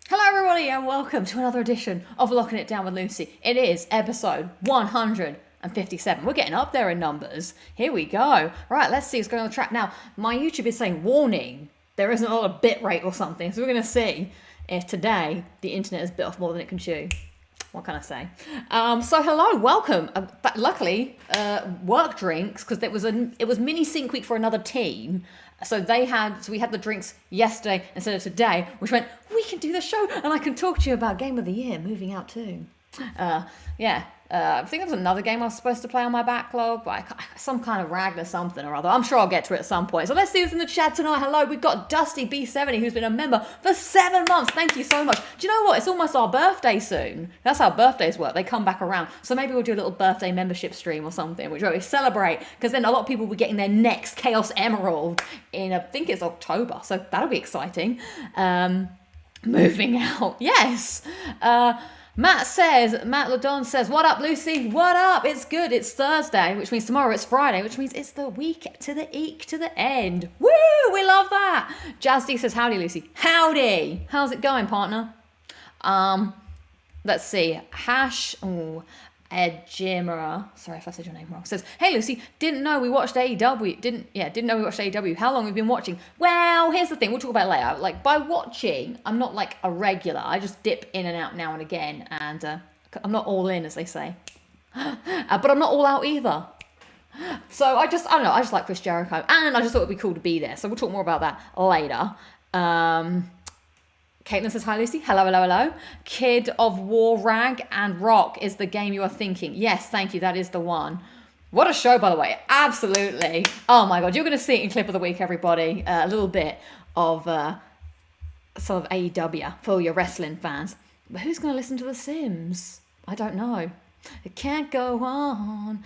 Hello everybody and welcome to another edition of Locking It Down with Lucy. It is episode 157. We're getting up there in numbers. Here we go. Right, let's see what's going on the track. Now, my YouTube is saying warning. There isn't a lot of bit rate or something. So we're going to see if today the internet is bit off more than it can chew. What can I say? So hello, welcome. Luckily, work drinks, because it was mini sync week for another team. So we had the drinks yesterday instead of today, which meant we can do the show and I can talk to you about Game of the Year moving out too. I think there was another game I was supposed to play on my backlog, but some kind of Ragnar something or other. I'm sure I'll get to it at some point. So let's see who's in the chat tonight. Hello, we've got Dusty B70, who's been a member for 7 months. Thank you so much. Do you know what? It's almost our birthday soon. That's how birthdays work. They come back around. So maybe we'll do a little birthday membership stream or something, which we celebrate, because then a lot of people will be getting their next Chaos Emerald in, I think it's October. So that'll be exciting. Moving out. Yes. Matt Ladon says, what up, Lucy? What up? It's good. It's Thursday, which means tomorrow it's Friday, which means it's the week to the end. Woo! We love that. Jazzy says, howdy, Lucy. Howdy. How's it going, partner? Let's see. Ejimura, sorry if I said your name wrong, says, hey Lucy, didn't know we watched AEW. Didn't know we watched AEW. How long have we been watching? Well, here's the thing, we'll talk about it later. Like, by watching, I'm not like a regular. I just dip in and out now and again, and I'm not all in, as they say. But I'm not all out either. So I don't know, I just like Chris Jericho, and I just thought it'd be cool to be there. So we'll talk more about that later. Caitlin says, hi, Lucy. Hello. Kid of War, Rag and Rock is the game you are thinking. Yes, thank you. That is the one. What a show, by the way. Absolutely. Oh, my God. You're going to see it in Clip of the Week, everybody. A little bit of sort of AEW for all your wrestling fans. But who's going to listen to The Sims? I don't know. It can't go on.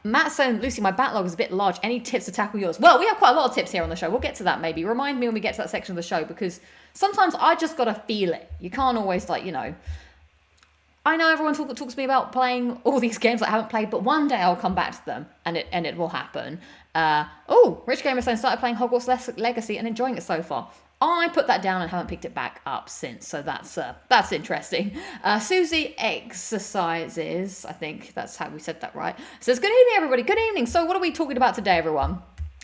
Matt saying, Lucy, my backlog is a bit large. Any tips to tackle yours? Well, we have quite a lot of tips here on the show. We'll get to that maybe. Remind me when we get to that section of the show, because sometimes I just got to feel it. You can't always, I know everyone talks to me about playing all these games that I haven't played, but one day I'll come back to them and it will happen. Rich Gamer saying, started playing Hogwarts Legacy and enjoying it so far. I put that down and haven't picked it back up since, so that's interesting. Susie Exercises, I think that's how we said that right, says, good evening, everybody. Good evening. So what are we talking about today, everyone?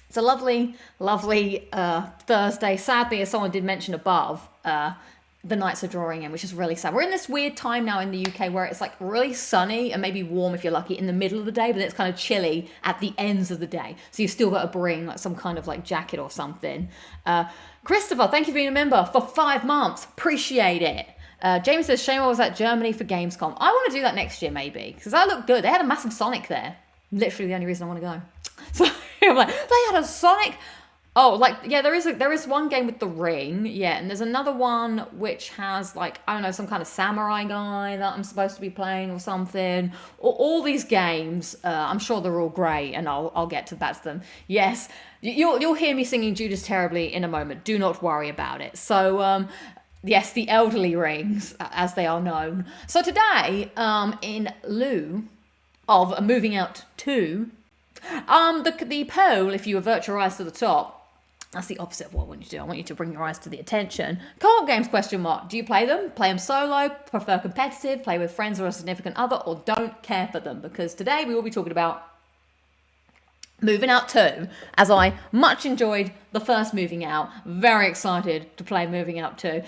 It's a lovely Thursday. Sadly, as someone did mention above, the nights are drawing in, which is really sad. We're in this weird time now in the UK where it's like really sunny and maybe warm if you're lucky in the middle of the day, but then it's kind of chilly at the ends of the day. So you've still got to bring like some kind of like jacket or something. Christopher, thank you for being a member for 5 months. Appreciate it. Jamie says, shame I was at Germany for Gamescom. I want to do that next year maybe, because that looked good. They had a massive Sonic there. Literally the only reason I want to go. So I'm like, they had a Sonic. Oh, like, yeah, there is one game with the ring, yeah, and there's another one which has, like, I don't know, some kind of samurai guy that I'm supposed to be playing or something. All these games, I'm sure they're all great, and I'll get to them. Yes, you'll hear me singing Judas Terribly in a moment. Do not worry about it. So, yes, the elderly rings, as they are known. So today, in lieu of moving out to, the poll, if you avert your eyes to the top, that's the opposite of what I want you to do. I want you to bring your eyes to the attention. Co-op games, question mark. Do you play them? Play them solo? Prefer competitive? Play with friends or a significant other? Or don't care for them? Because today we will be talking about Moving Out 2, as I much enjoyed the first Moving Out. Very excited to play Moving Out 2.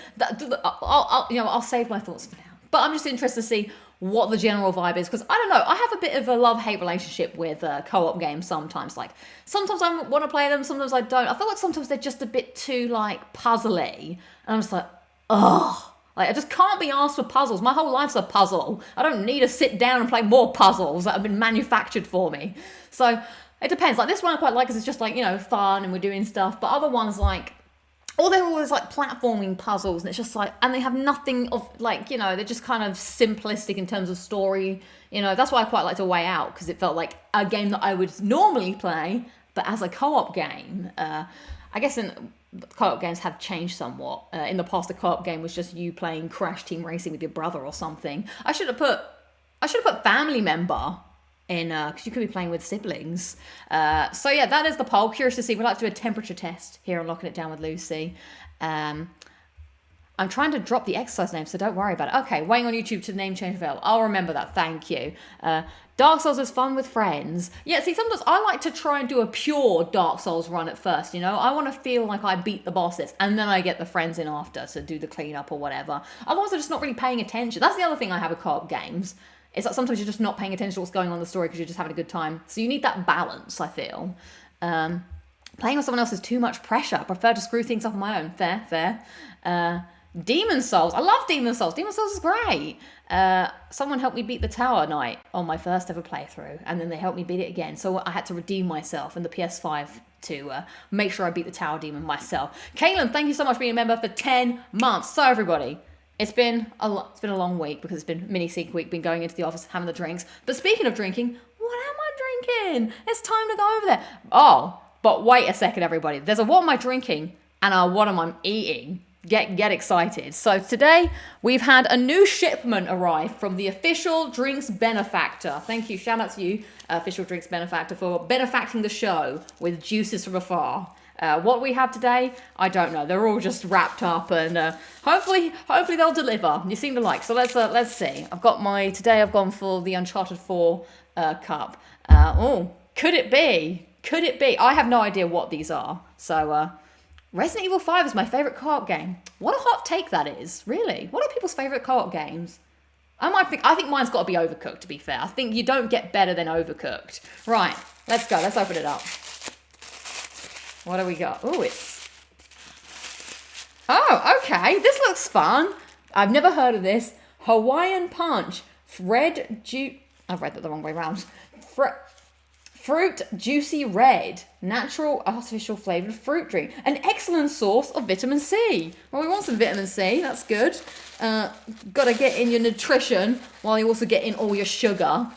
I'll save my thoughts for now. But I'm just interested to see what the general vibe is, because I don't know, I have a bit of a love-hate relationship with co-op games sometimes. Like, sometimes I want to play them, sometimes I don't. I feel like sometimes they're just a bit too, like, puzzly. And I'm just like, ugh. Like, I just can't be asked for puzzles. My whole life's a puzzle. I don't need to sit down and play more puzzles that have been manufactured for me. So, it depends. Like, this one I quite like because it's just, like, fun and we're doing stuff. But other ones, like, or they're always like platforming puzzles, and it's just like, and they have nothing of like, they're just kind of simplistic in terms of story. That's why I quite liked A Way Out, because it felt like a game that I would normally play, but as a co-op game. I guess co-op games have changed somewhat. In the past, the co-op game was just you playing Crash Team Racing with your brother or something. I should have put family member because you could be playing with siblings. So yeah, that is the poll. Curious to see. We'd like to do a temperature test here on Locking It Down with Lucy. I'm I'm trying to drop the exercise name, so don't worry about it. Okay, waiting on YouTube to name change available. I'll remember that. Thank you. Dark Souls is fun with friends. Yeah, see, sometimes I like to try and do a pure Dark Souls run at first, you know? I want to feel like I beat the bosses, and then I get the friends in after to do the cleanup or whatever. Otherwise, I'm just not really paying attention. That's the other thing I have with co-op games. It's like sometimes you're just not paying attention to what's going on in the story because you're just having a good time. So you need that balance, I feel. Playing with someone else is too much pressure. I prefer to screw things up on my own. Fair. Demon Souls. I love Demon Souls. Demon Souls is great. Someone helped me beat the Tower Knight on my first ever playthrough, and then they helped me beat it again. So I had to redeem myself in the PS5 to make sure I beat the Tower Demon myself. Kaylin, thank you so much for being a member for 10 months. So everybody, it's been a long week because it's been mini seek week, been going into the office, having the drinks. But speaking of drinking, what am I drinking? It's time to go over there. Oh, but wait a second, everybody. There's a what am I drinking and a what am I eating. Get excited. So today we've had a new shipment arrive from the Official Drinks Benefactor. Thank you. Shout out to you, Official Drinks Benefactor, for benefacting the show with juices from afar. What we have today, I don't know. They're all just wrapped up, and hopefully they'll deliver. You seem to like. So let's see. I've gone for the Uncharted 4 cup. Could it be? I have no idea what these are. So Resident Evil 5 is my favorite co-op game. What a hot take that is. Really? What are people's favorite co-op games? I think mine's got to be Overcooked, to be fair. I think you don't get better than Overcooked. Right, let's go. Let's open it up. What do we got? Oh, okay. This looks fun. I've never heard of this. Hawaiian Punch. I've read that the wrong way around. Fruit Juicy Red. Natural artificial flavored fruit drink. An excellent source of vitamin C. Well, we want some vitamin C. That's good. Got to get in your nutrition while you also get in all your sugar.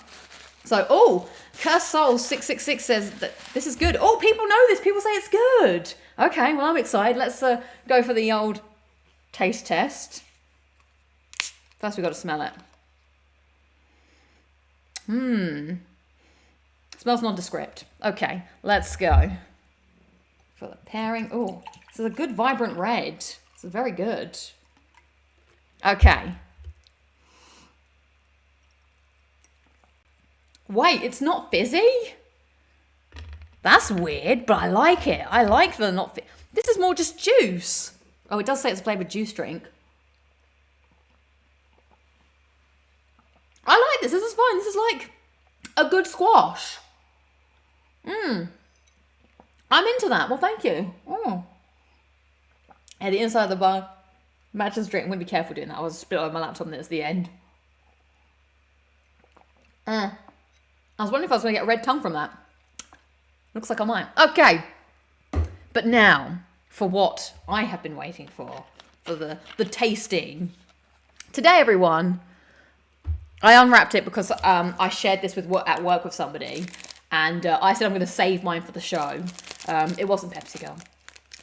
So, Curse Soul 666 says that this is good. Oh, people know this. People say it's good. Okay, well, I'm excited. Let's go for the old taste test. First, we've got to smell it. Smells nondescript. Okay, let's go. For the pairing. Oh, this is a good vibrant red. This is very good. Okay. Wait, it's not fizzy? That's weird, but I like it. I like the not fizzy. This is more just juice. Oh, it does say it's a flavored juice drink. I like this. This is fine. This is like a good squash. I'm into that. Well, thank you. Yeah, the inside of the bar matches drink. I'm going to be careful doing that. I was spit over my laptop and it's the end. I was wondering if I was going to get a red tongue from that. Looks like I might. Okay. But now, for what I have been waiting for the tasting. Today, everyone, I unwrapped it because I shared this at work with somebody. And I said I'm going to save mine for the show. It wasn't Pepsi Girl.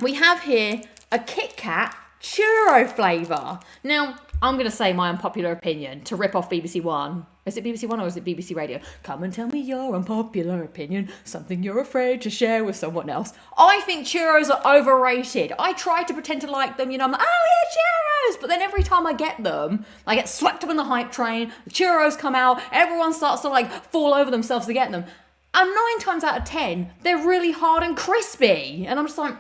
We have here a Kit Kat churro flavour. Now, I'm going to say my unpopular opinion to rip off BBC One. Is it BBC One or is it BBC Radio? Come and tell me your unpopular opinion. Something you're afraid to share with someone else. I think churros are overrated. I try to pretend to like them. You know, I'm like, oh yeah, churros. But then every time I get them, I get swept up in the hype train. The churros come out. Everyone starts to like fall over themselves to get them. And 9 times out of 10, they're really hard and crispy. And I'm just like,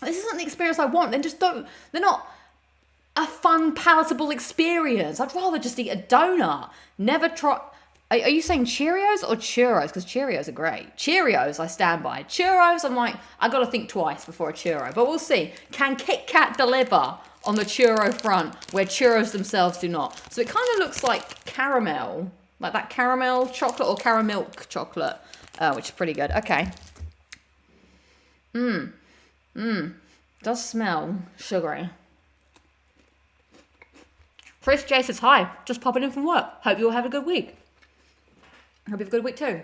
this isn't the experience I want. They're not a fun, palatable experience. I'd rather just eat a donut. Never try. Are you saying Cheerios or churros? Because Cheerios are great. Cheerios, I stand by. Churros, I'm like, I got to think twice before a churro. But we'll see. Can Kit Kat deliver on the churro front where churros themselves do not? So it kind of looks like caramel. Like that caramel chocolate or caramel chocolate. Which is pretty good. Okay. Does smell sugary. Chris J says, hi, just popping in from work. Hope you all have a good week. Hope you have a good week too.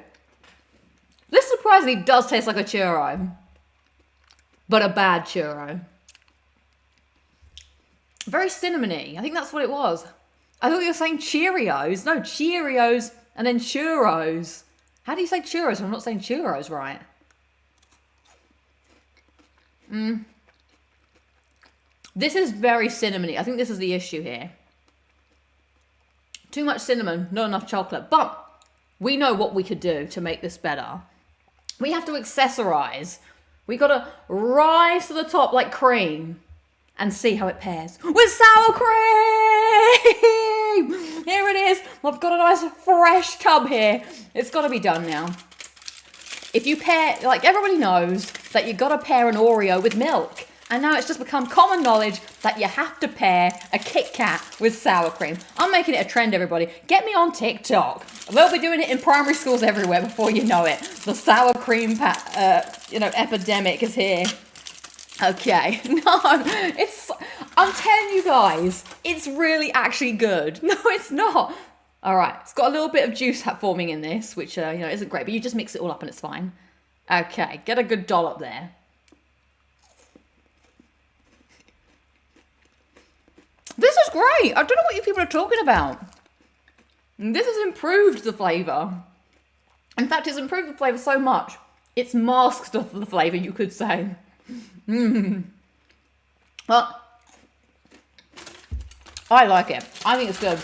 This surprisingly does taste like a churro. But a bad churro. Very cinnamony. I think that's what it was. I thought you were saying Cheerios. No, Cheerios and then churros. How do you say churros? I'm not saying churros right. This is very cinnamony. I think this is the issue here. Too much cinnamon, not enough chocolate. But we know what we could do to make this better. We have to accessorize. We got to rise to the top like cream and see how it pairs with sour cream. Here it is. I've got a nice fresh tub here. It's got to be done now. If you pair, like everybody knows that you got to pair an Oreo with milk. And now it's just become common knowledge that you have to pair a Kit Kat with sour cream. I'm making it a trend, everybody. Get me on TikTok. They'll be doing it in primary schools everywhere before you know it. The sour cream, epidemic is here. Okay, no, I'm telling you guys, it's really actually good. No, it's not. All right, it's got a little bit of juice forming in this, which, isn't great, but you just mix it all up and it's fine. Okay, get a good dollop there. This is great. I don't know what you people are talking about. This has improved the flavour. In fact, it's improved the flavour so much, it's masked the flavour, you could say. But I like it. I think it's good.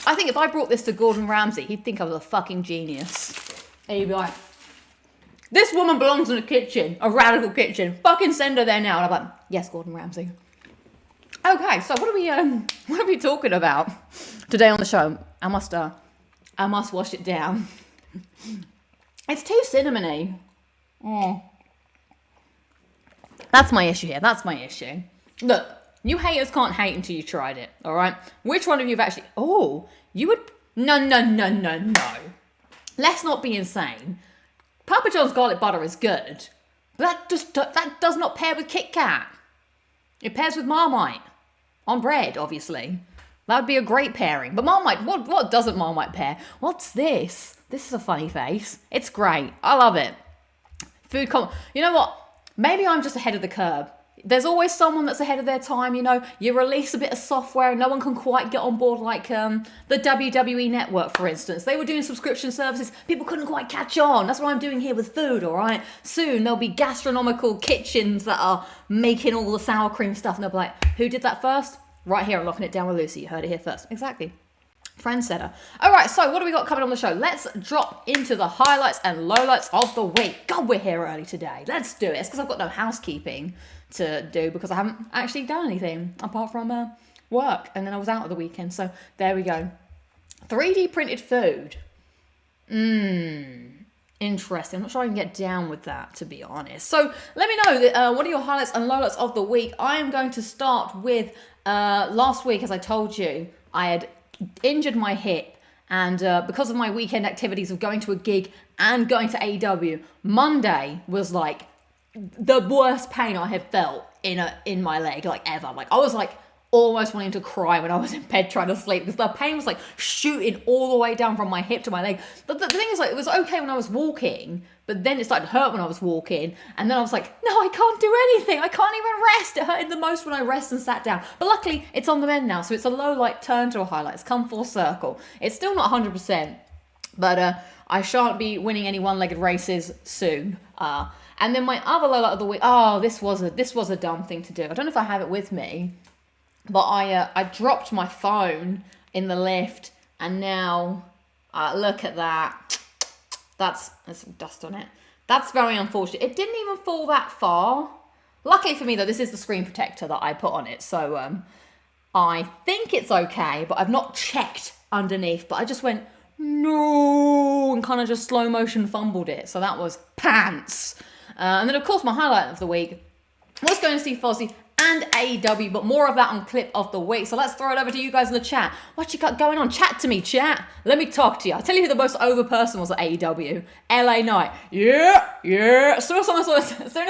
I think if I brought this to Gordon Ramsay, he'd think I was a fucking genius. And he'd be like, this woman belongs in a kitchen, a radical kitchen. Fucking send her there now. And I'm like, yes, Gordon Ramsay. Okay, so what are we talking about today on the show? I must wash it down. It's too cinnamony. Oh. That's my issue here. That's my issue. Look, you haters can't hate until you tried it, all right? Which one of you have actually... Oh, you would... No. Let's not be insane. Papa John's garlic butter is good, but that does not pair with Kit Kat. It pairs with Marmite. On bread, obviously. That would be a great pairing. But Marmite, what doesn't Marmite pair? What's this? This is a funny face. It's great. I love it. You know what? Maybe I'm just ahead of the curve. There's always someone that's ahead of their time, You release a bit of software and no one can quite get on board, like the WWE Network, for instance. They were doing subscription services. People couldn't quite catch on. That's what I'm doing here with food, all right? Soon there'll be gastronomical kitchens that are making all the sour cream stuff. And they'll be like, who did that first? Right here, I'm locking it down with Lucy. You heard it here first. Exactly. Trendsetter. All right, so what do we got coming on the show? Let's drop into the highlights and lowlights of the week. God, we're here early today. Let's do it. It's because I've got no housekeeping to do because I haven't actually done anything apart from work, and then I was out at the weekend, so there we go. 3D printed food. Interesting. I'm not sure I can get down with that, to be honest. So let me know what are your highlights and lowlights of the week. I am going to start with last week. As I told you, I had injured my hip, and because of my weekend activities of going to a gig and going to AEW, Monday was like the worst pain I have felt in my leg, like ever. Like I was like almost wanting to cry when I was in bed trying to sleep because the pain was like shooting all the way down from my hip to my leg. But the thing is, like, it was okay when I was walking, but then it started to hurt when I was walking, and then I was like, no, I can't do anything. I can't even rest. It hurted the most when I rested and sat down. But luckily, it's on the mend now, so it's a low light turn to a highlight. It's come full circle. It's still not 100%, but I shan't be winning any one-legged races soon. And then my other low light of the week. Oh, this was a dumb thing to do. I don't know if I have it with me, but I dropped my phone in the lift, and now look at that. There's some dust on it. That's very unfortunate. It didn't even fall that far. Luckily for me, though, this is the screen protector that I put on it, so I think it's okay, but I've not checked underneath. But I just went, no, and kind of just slow motion fumbled it. So that was pants. And then, of course, my highlight of the week was going to see Fozzy and AEW, but more of that on clip of the week. So let's throw it over to you guys in the chat. What you got going on? Chat to me, chat. Let me talk to you. I'll tell you who the most over person was at AEW. LA Knight. Yeah. As soon as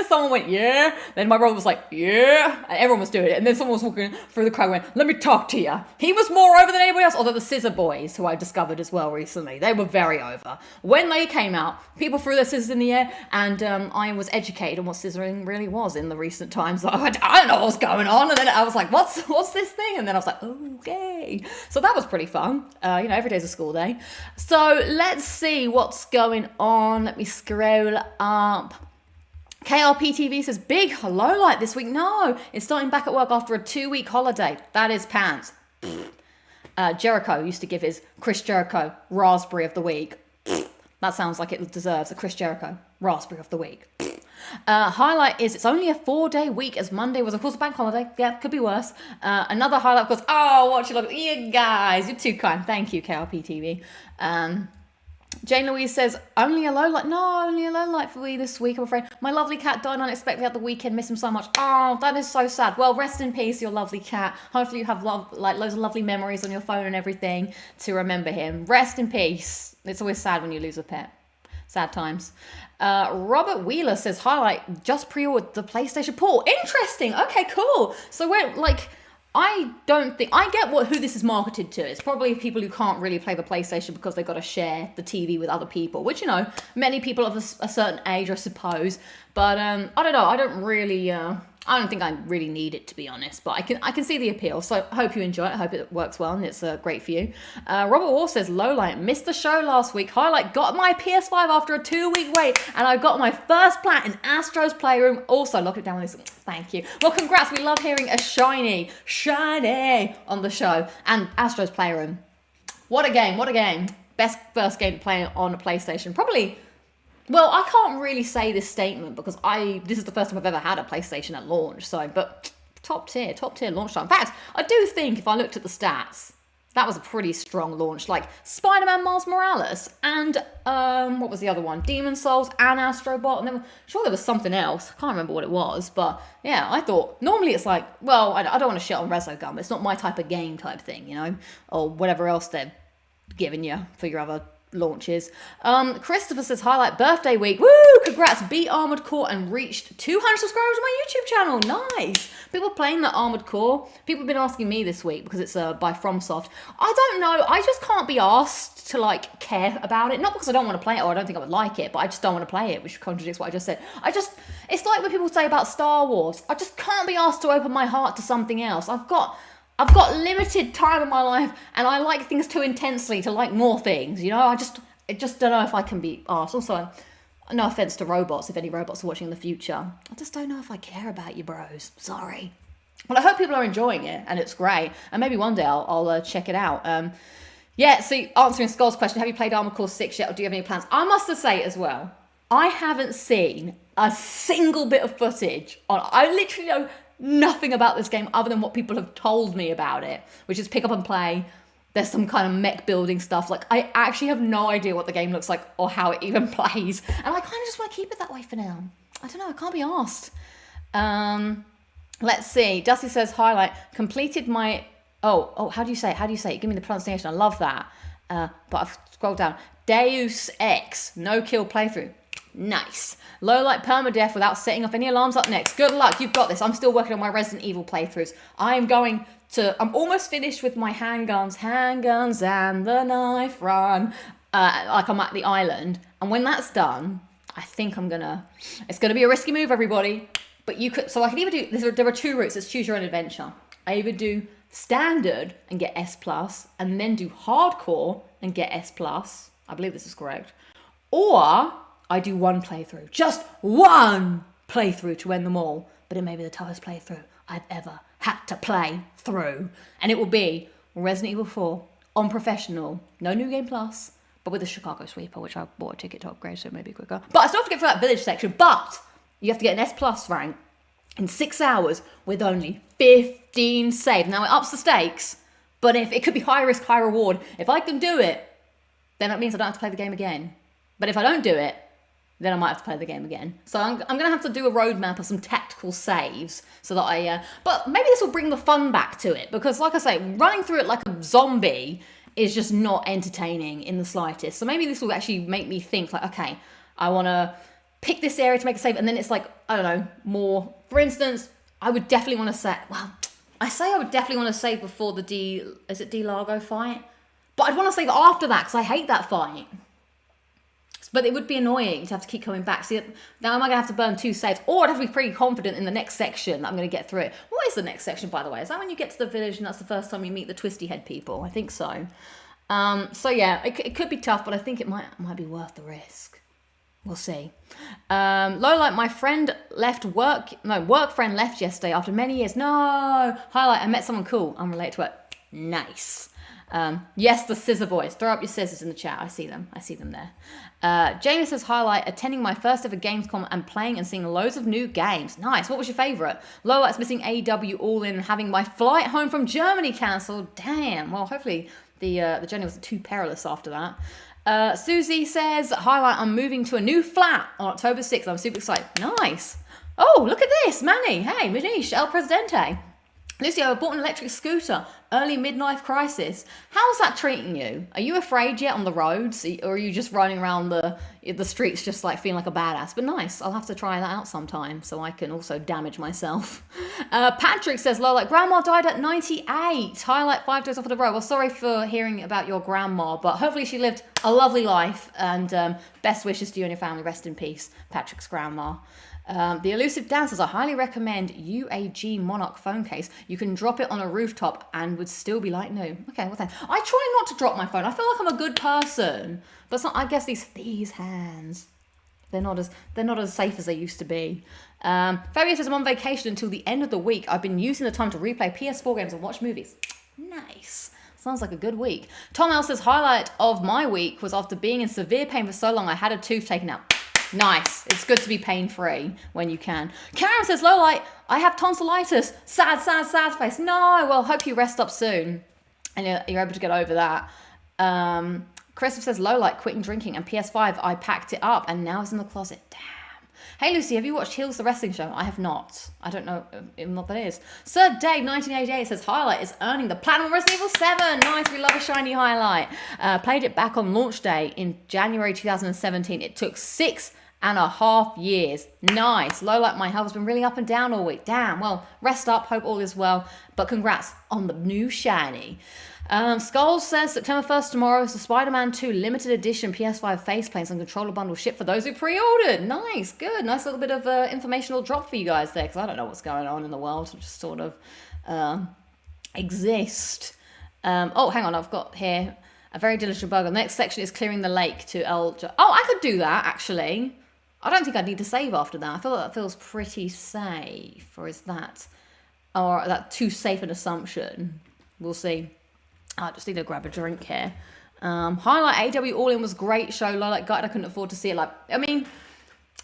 someone went, yeah, then my brother was like, yeah, and everyone was doing it. And then someone was walking through the crowd and went, let me talk to you. He was more over than anybody else, although the Scissor Boys, who I discovered as well recently, they were very over. When they came out, people threw their scissors in the air, and I was educated on what scissoring really was in the recent times. I don't know what's going on, and then I was like, what's this thing? And then I was like, okay. So that was pretty fun. Every day's a school day. So let's see what's going on. Let me scroll up. KRP TV says, big low light this week. No, it's starting back at work after a 2-week holiday. That is pants. Jericho used to give his Chris Jericho Raspberry of the Week. That sounds like it deserves a Chris Jericho Raspberry of the Week. Highlight is it's only a 4-day week as Monday was of course a bank holiday. Yeah, could be worse. Another highlight of course, watch it look. You guys, you're too kind. Thank you, KRP TV. Jane Louise says, only a low light. No, only a low light for me this week, I'm afraid. My lovely cat died unexpectedly at the weekend. Miss him so much. Oh, that is so sad. Well, rest in peace, your lovely cat. Hopefully you have loads of lovely memories on your phone and everything to remember him. Rest in peace. It's always sad when you lose a pet. Sad times. Robert Wheeler says, highlight, just pre-ordered the PlayStation Port. Interesting. Okay, cool. So we're I don't think I get who this is marketed to. It's probably people who can't really play the PlayStation because they've got to share the TV with other people, which, many people of a certain age, I suppose. But I don't know. I don't think I really need it, to be honest. But I can see the appeal. So I hope you enjoy it. I hope it works well and it's great for you. Robert Wall says, lowlight, missed the show last week. Highlight, got my PS5 after a 2-week wait. And I got my first plat in Astro's Playroom. Also, lock it down with this. Thank you. Well, congrats. We love hearing a shiny on the show. And Astro's Playroom. What a game. Best first game to play on a PlayStation. Probably... Well, I can't really say this statement because this is the first time I've ever had a PlayStation at launch. but top tier launch time. In fact, I do think if I looked at the stats, that was a pretty strong launch. Like Spider-Man Miles Morales and what was the other one? Demon's Souls and Astro Bot. And sure there was something else. I can't remember what it was, but yeah, I thought normally it's like, well, I don't want to shit on Resogun. It's not my type of game type thing, or whatever else they're giving you for your other launches. Christopher says, highlight birthday week. Woo! Congrats, beat Armored Core and reached 200 subscribers on my YouTube channel. Nice. People playing the Armored Core. People have been asking me this week because it's by FromSoft. I don't know. I just can't be asked to care about it. Not because I don't want to play it or I don't think I would like it, but I just don't want to play it, which contradicts what I just said. It's like when people say about Star Wars. I just can't be asked to open my heart to something else. I've got limited time in my life, and I like things too intensely to like more things. I just don't know if I can be asked. Also, no offense to robots, if any robots are watching in the future. I just don't know if I care about you bros. Sorry. Well, I hope people are enjoying it, and it's great. And maybe one day I'll check it out. So answering Skull's question, have you played Armored Core 6 yet, or do you have any plans? I must say as well, I haven't seen a single bit of footage I literally know nothing about this game other than what people have told me about it, which is pick up and play. There's some kind of mech building stuff. I actually have no idea what the game looks like or how it even plays. And I kind of just want to keep it that way for now. I don't know. I can't be asked. Let's see. Dusty says, highlight, completed my... Oh, how do you say it? Give me the pronunciation. I love that. But I've scrolled down. Deus Ex, no kill playthrough. Nice. Low light permadeath without setting off any alarms up next. Good luck. You've got this. I'm still working on my Resident Evil playthroughs. I'm almost finished with my handguns and the knife run. I'm at the island. And when that's done, I think it's going to be a risky move, everybody. But so I can either do, there are 2 routes. It's choose your own adventure. I either do standard and get S+, and then do hardcore and get S+. I believe this is correct. Or I do one playthrough, just one playthrough to end them all, but it may be the toughest playthrough I've ever had to play through. And it will be Resident Evil 4 on professional, no New Game Plus, but with a Chicago Sweeper, which I bought a ticket to upgrade, so it may be quicker. But I still have to get through that village section, but you have to get an S+ rank in 6 hours with only 15 saves. Now it ups the stakes, but if it could be high risk, high reward. If I can do it, then that means I don't have to play the game again. But if I don't do it, then I might have to play the game again. So I'm going to have to do a roadmap of some tactical saves so that but maybe this will bring the fun back to it. Because like I say, running through it like a zombie is just not entertaining in the slightest. So maybe this will actually make me think okay, I want to pick this area to make a save. And then it's I don't know, more. For instance, I would definitely want to I would definitely want to save before the D Largo fight? But I'd want to save after that because I hate that fight. But it would be annoying to have to keep coming back. See, now am I going to have to burn 2 saves? Or I'd have to be pretty confident in the next section that I'm going to get through it. What is the next section, by the way? Is that when you get to the village and that's the first time you meet the twisty head people? I think so. So yeah, it could be tough, but I think it might be worth the risk. We'll see. Lowlight, my friend left work friend left yesterday after many years. No. Highlight, I met someone cool. I'm related to it. Nice. Yes, the scissor boys. Throw up your scissors in the chat. I see them there. Jamie says, highlight, attending my first ever Gamescom and playing and seeing loads of new games. Nice. What was your favorite? Lowlight's missing AEW All In and having my flight home from Germany cancelled. Damn. Well, hopefully the journey wasn't too perilous after that. Susie says, highlight, I'm moving to a new flat on October 6th. I'm super excited. Nice. Oh, look at this. Manny. Hey, Manish, El Presidente. Lucy, I bought an electric scooter. Early midlife crisis. How's that treating you? Are you afraid yet on the roads? Or are you just running around the streets just like feeling like a badass? But nice. I'll have to try that out sometime so I can also damage myself. Patrick says, Lola, grandma died at 98. Highlight 5 days off of the road. Well, sorry for hearing about your grandma, but hopefully she lived a lovely life. And best wishes to you and your family. Rest in peace, Patrick's grandma. The Elusive Dancers, I highly recommend UAG Monarch phone case. You can drop it on a rooftop and would still be like new. Okay, well thanks. I try not to drop my phone. I feel like I'm a good person. But it's not, I guess these hands, they're not as safe as they used to be. Fabio says, I'm on vacation until the end of the week. I've been using the time to replay PS4 games and watch movies. Nice. Sounds like a good week. Tom L says, highlight of my week was after being in severe pain for so long, I had a tooth taken out. Nice. It's good to be pain-free when you can. Karen says, Lowlight, I have tonsillitis. Sad, sad, sad face. No, well, hope you rest up soon and you're able to get over that. Christopher says, Lowlight, quitting drinking and PS5, I packed it up and now it's in the closet. Damn. Hey, Lucy, have you watched Heels the Wrestling Show? I have not. I don't know what that is. Sir Dave, 1988, says, highlight is earning the Platinum Resident Evil 7. Nice, we love a shiny highlight. Played it back on launch day in January 2017. It took 6.5 years. Nice. Lowlight, my health has been really up and down all week. Damn. Well, rest up. Hope all is well. But congrats on the new shiny. Skulls says September 1st tomorrow is the Spider-Man 2 limited edition PS5 faceplates and controller bundle shipped for those who pre-ordered. Nice. Good. Nice little bit of informational drop for you guys there because I don't know what's going on in the world. I just sort of exist. Oh, hang on. I've got here a very diligent bug. The next section is clearing the lake to Oh, I could do that actually. I don't think I'd need to save after that. I feel like that feels pretty safe. Or is that too safe an assumption? We'll see. I just need to grab a drink here. Highlight AEW All In was great show. Like, God, I couldn't afford to see it. Like, I mean,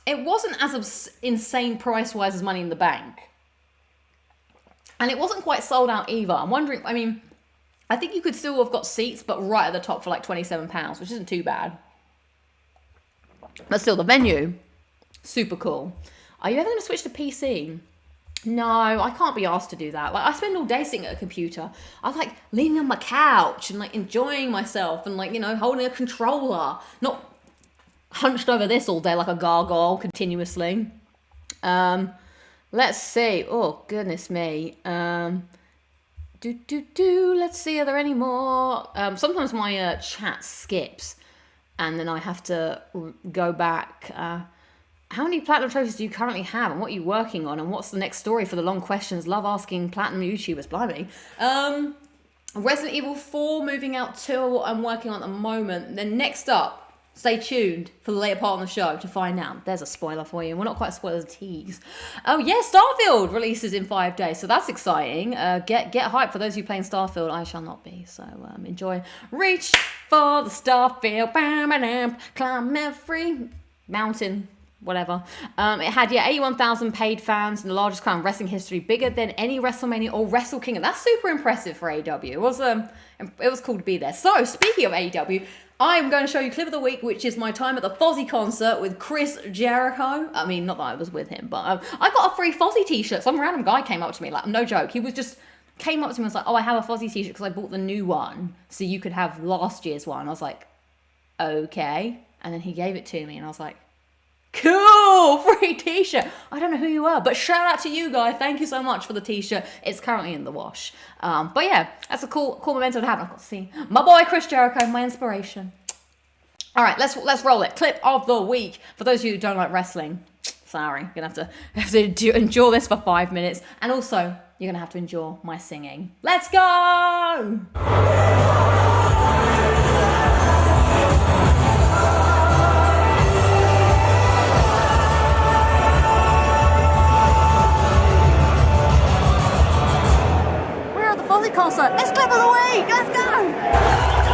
it wasn't as insane price-wise as Money in the Bank. And it wasn't quite sold out either. I'm wondering, I mean, I think you could still have got seats, but right at the top for like £27, which isn't too bad. But still, the venue, super cool. Are you ever going to switch to PC? No, I can't be asked to do that. Like, I spend all day sitting at a computer. I like leaning on my couch and like enjoying myself and like, you know, holding a controller, not hunched over this all day like a gargoyle continuously. Let's see. Oh, goodness me. Let's see, are there any more? Sometimes my chat skips and then I have to go back. How many platinum trophies do you currently have and what are you working on and what's the next story for the long questions? Love asking platinum YouTubers, blimey. Resident Evil 4 moving out 2 are what I'm working on at the moment. Then next up, stay tuned for the later part of the show to find out. There's a spoiler for you. Well, not quite a spoiler, it's a tease. Oh yeah, Starfield releases in 5 days, so that's exciting. Get hyped for those who play in Starfield. I shall not be, so enjoy. Reach for the Starfield, climb every mountain. Whatever. It had 81,000 paid fans in the largest crowd in wrestling history, bigger than any WrestleMania or Wrestle Kingdom. That's super impressive for AEW. It was cool to be there. So speaking of AEW, I'm going to show you clip of the week, which is my time at the Fozzy concert with Chris Jericho. I mean, not that I was with him, but I got a free Fozzy t-shirt. Some random guy came up to me, like, no joke. He came up to me and was like, oh, I have a Fozzy t-shirt because I bought the new one, so you could have last year's one. I was like, okay. And then he gave it to me, and I was like, cool, free t-shirt. I don't know who you are, but shout out to you guys. Thank you so much for the t-shirt. It's currently in the wash. But yeah, that's a cool memento to have. I've got to see my boy Chris Jericho, my inspiration. All right, let's roll it. Clip of the week. For those of you who don't like wrestling, sorry, you're gonna have to endure this for 5 minutes, and also you're gonna have to endure my singing. Let's go. also, this clip of the week, let's go!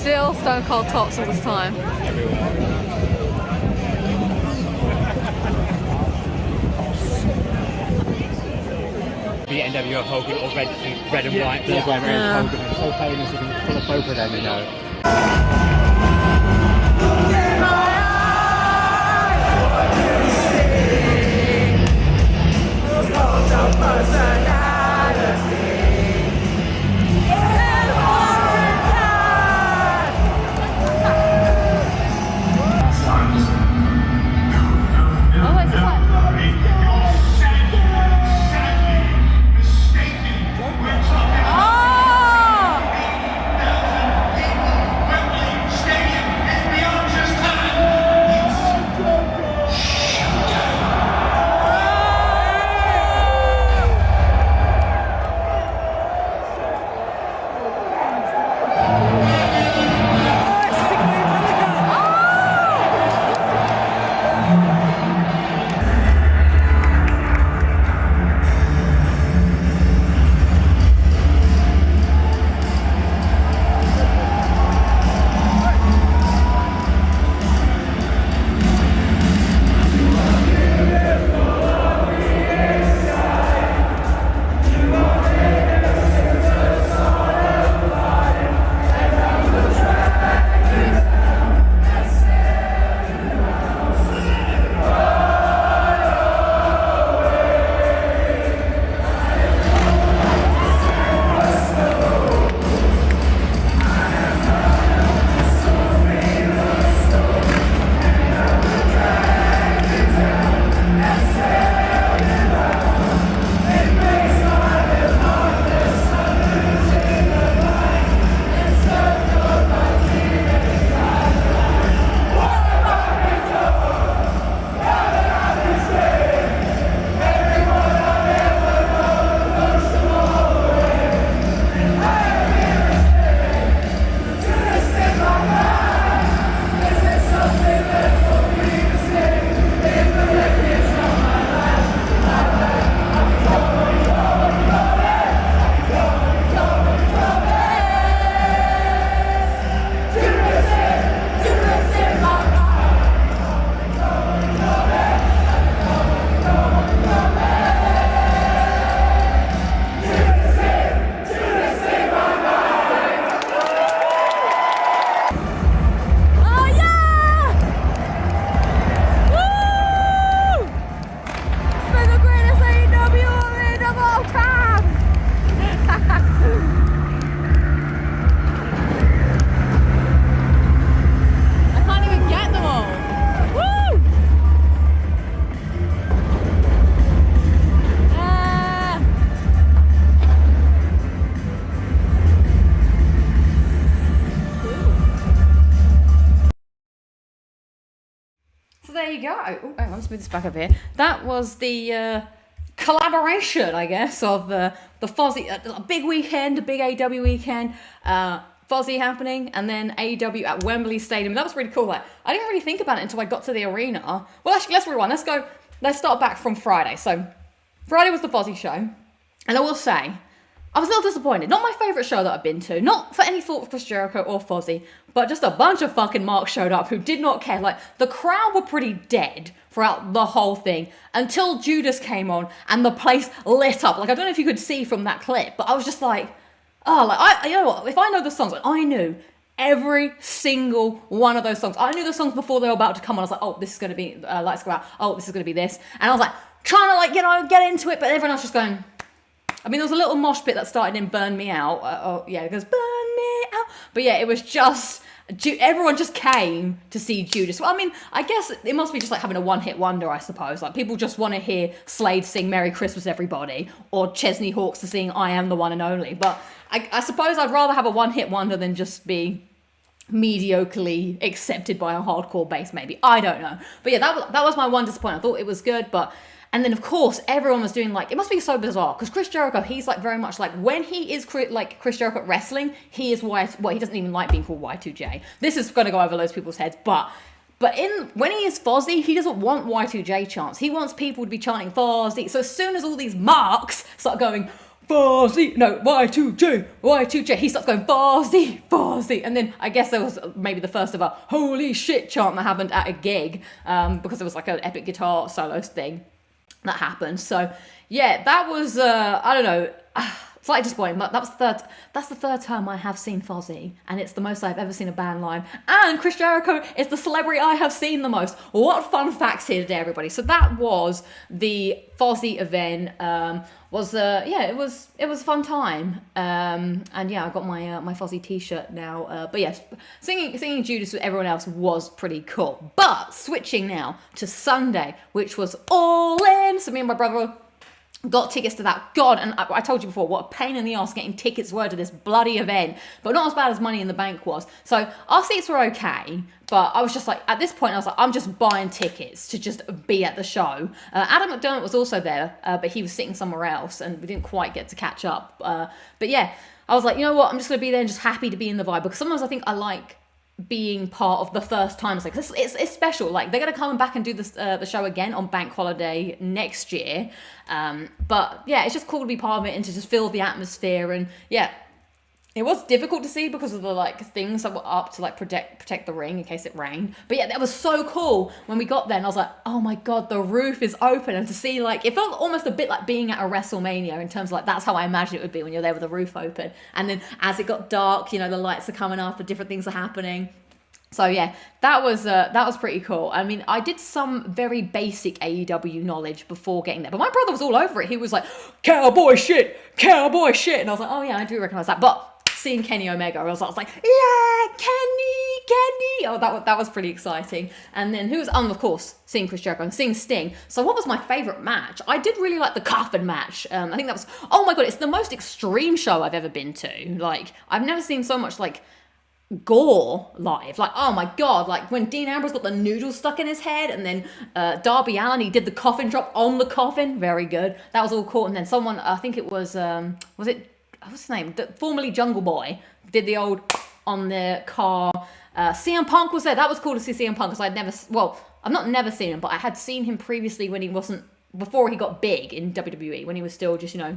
Still stone cold tops all this time. The NWO Hogan or red and white, blue, red and Hogan. It's so famous, you can pull up both of them, you know. there you go. Oh, hang on, let's move this back up here. That was the collaboration, I guess, of the Fozzy, a big weekend, a big AEW weekend, Fozzy happening, and then AEW at Wembley Stadium. That was really cool. Like, I didn't really think about it until I got to the arena. Well, actually, let's rewind. Let's start back from Friday. So, Friday was the Fozzy show, and I will say, I was a little disappointed. Not my favourite show that I've been to. Not for any fault of Chris Jericho or Fozzy, but just a bunch of fucking marks showed up who did not care. Like, the crowd were pretty dead throughout the whole thing until Judas came on and the place lit up. Like, I don't know if you could see from that clip, but I was just like, oh, like, you know what? If I know the songs, like, I knew every single one of those songs. I knew the songs before they were about to come on. I was like, oh, this is going to be Lights Go Out. Oh, this is going to be this. And I was like, trying to, like, you know, get into it, but everyone else just going... I mean, there was a little mosh pit that started in Burn Me Out. It goes, Burn Me Out. But yeah, it was just, everyone just came to see Judas. Well, I mean, I guess it must be just like having a one-hit wonder, I suppose. Like, people just want to hear Slade sing Merry Christmas, Everybody, or Chesney Hawkes to sing I Am the One and Only. But I suppose I'd rather have a one-hit wonder than just be mediocrely accepted by a hardcore base, maybe. I don't know. But yeah, that was my one disappointment. I thought it was good, but... And then, of course, everyone was doing, like, it must be so bizarre, because Chris Jericho, he's, like, very much, like, when he is, like, Chris Jericho at wrestling, he is he doesn't even like being called Y2J. This is going to go over loads of people's heads, but when he is Fozzy, he doesn't want Y2J chants. He wants people to be chanting Fozzy. So as soon as all these marks start going, Fozzy, no, Y2J, he starts going, Fozzy. And then I guess there was maybe the first of a holy shit chant that happened at a gig, because there was, like, an epic guitar solo thing that happened. So yeah, that was I don't know, slightly disappointing, but that's the third time I have seen Fozzy, and it's the most I've ever seen a band live. And Chris Jericho is the celebrity I have seen the most. What fun facts here today, everybody. So that was the Fozzy event. It was a fun time. And yeah, I got my Fozzy t-shirt now. But yes, singing Judas with everyone else was pretty cool. But switching now to Sunday, which was All In. So me and my brother got tickets to that. God, and I told you before, what a pain in the ass getting tickets were to this bloody event, but not as bad as Money in the Bank was. So our seats were okay, but I was just like, at this point, I was like, I'm just buying tickets to just be at the show. Adam McDermott was also there, but he was sitting somewhere else, and we didn't quite get to catch up. But yeah, I was like, you know what, I'm just going to be there and just happy to be in the vibe, because sometimes I think I like being part of the first time. It's like, it's special. Like, they're going to come back and do this the show again on Bank Holiday next year. But yeah, it's just cool to be part of it and to just feel the atmosphere. And yeah, it was difficult to see because of the, like, things that were up to, like, protect the ring in case it rained. But yeah, that was so cool when we got there, and I was like, oh my god, the roof is open. And to see, like, it felt almost a bit like being at a WrestleMania in terms of, like, that's how I imagine it would be when you're there with the roof open. And then as it got dark, you know, the lights are coming up and different things are happening. So yeah, that was pretty cool. I mean, I did some very basic AEW knowledge before getting there, but my brother was all over it. He was like, cowboy shit, and I was like, oh yeah, I do recognize that. But seeing Kenny Omega, I was like, yeah, Kenny. Oh, that was pretty exciting. And then of course, seeing Chris Jericho and seeing Sting. So what was my favorite match? I did really like the coffin match. I think that was, oh my god, it's the most extreme show I've ever been to. Like, I've never seen so much, like, gore live. Like, oh my god, like when Dean Ambrose got the noodle stuck in his head, and then Darby Allin, he did the coffin drop on the coffin, very good. That was all cool. And then someone, I think it was what's his name, formerly Jungle Boy, did the old on the car. CM Punk was there. That was cool to see CM Punk, because I've not never seen him, but I had seen him previously when he wasn't, before he got big in WWE, when he was still just, you know,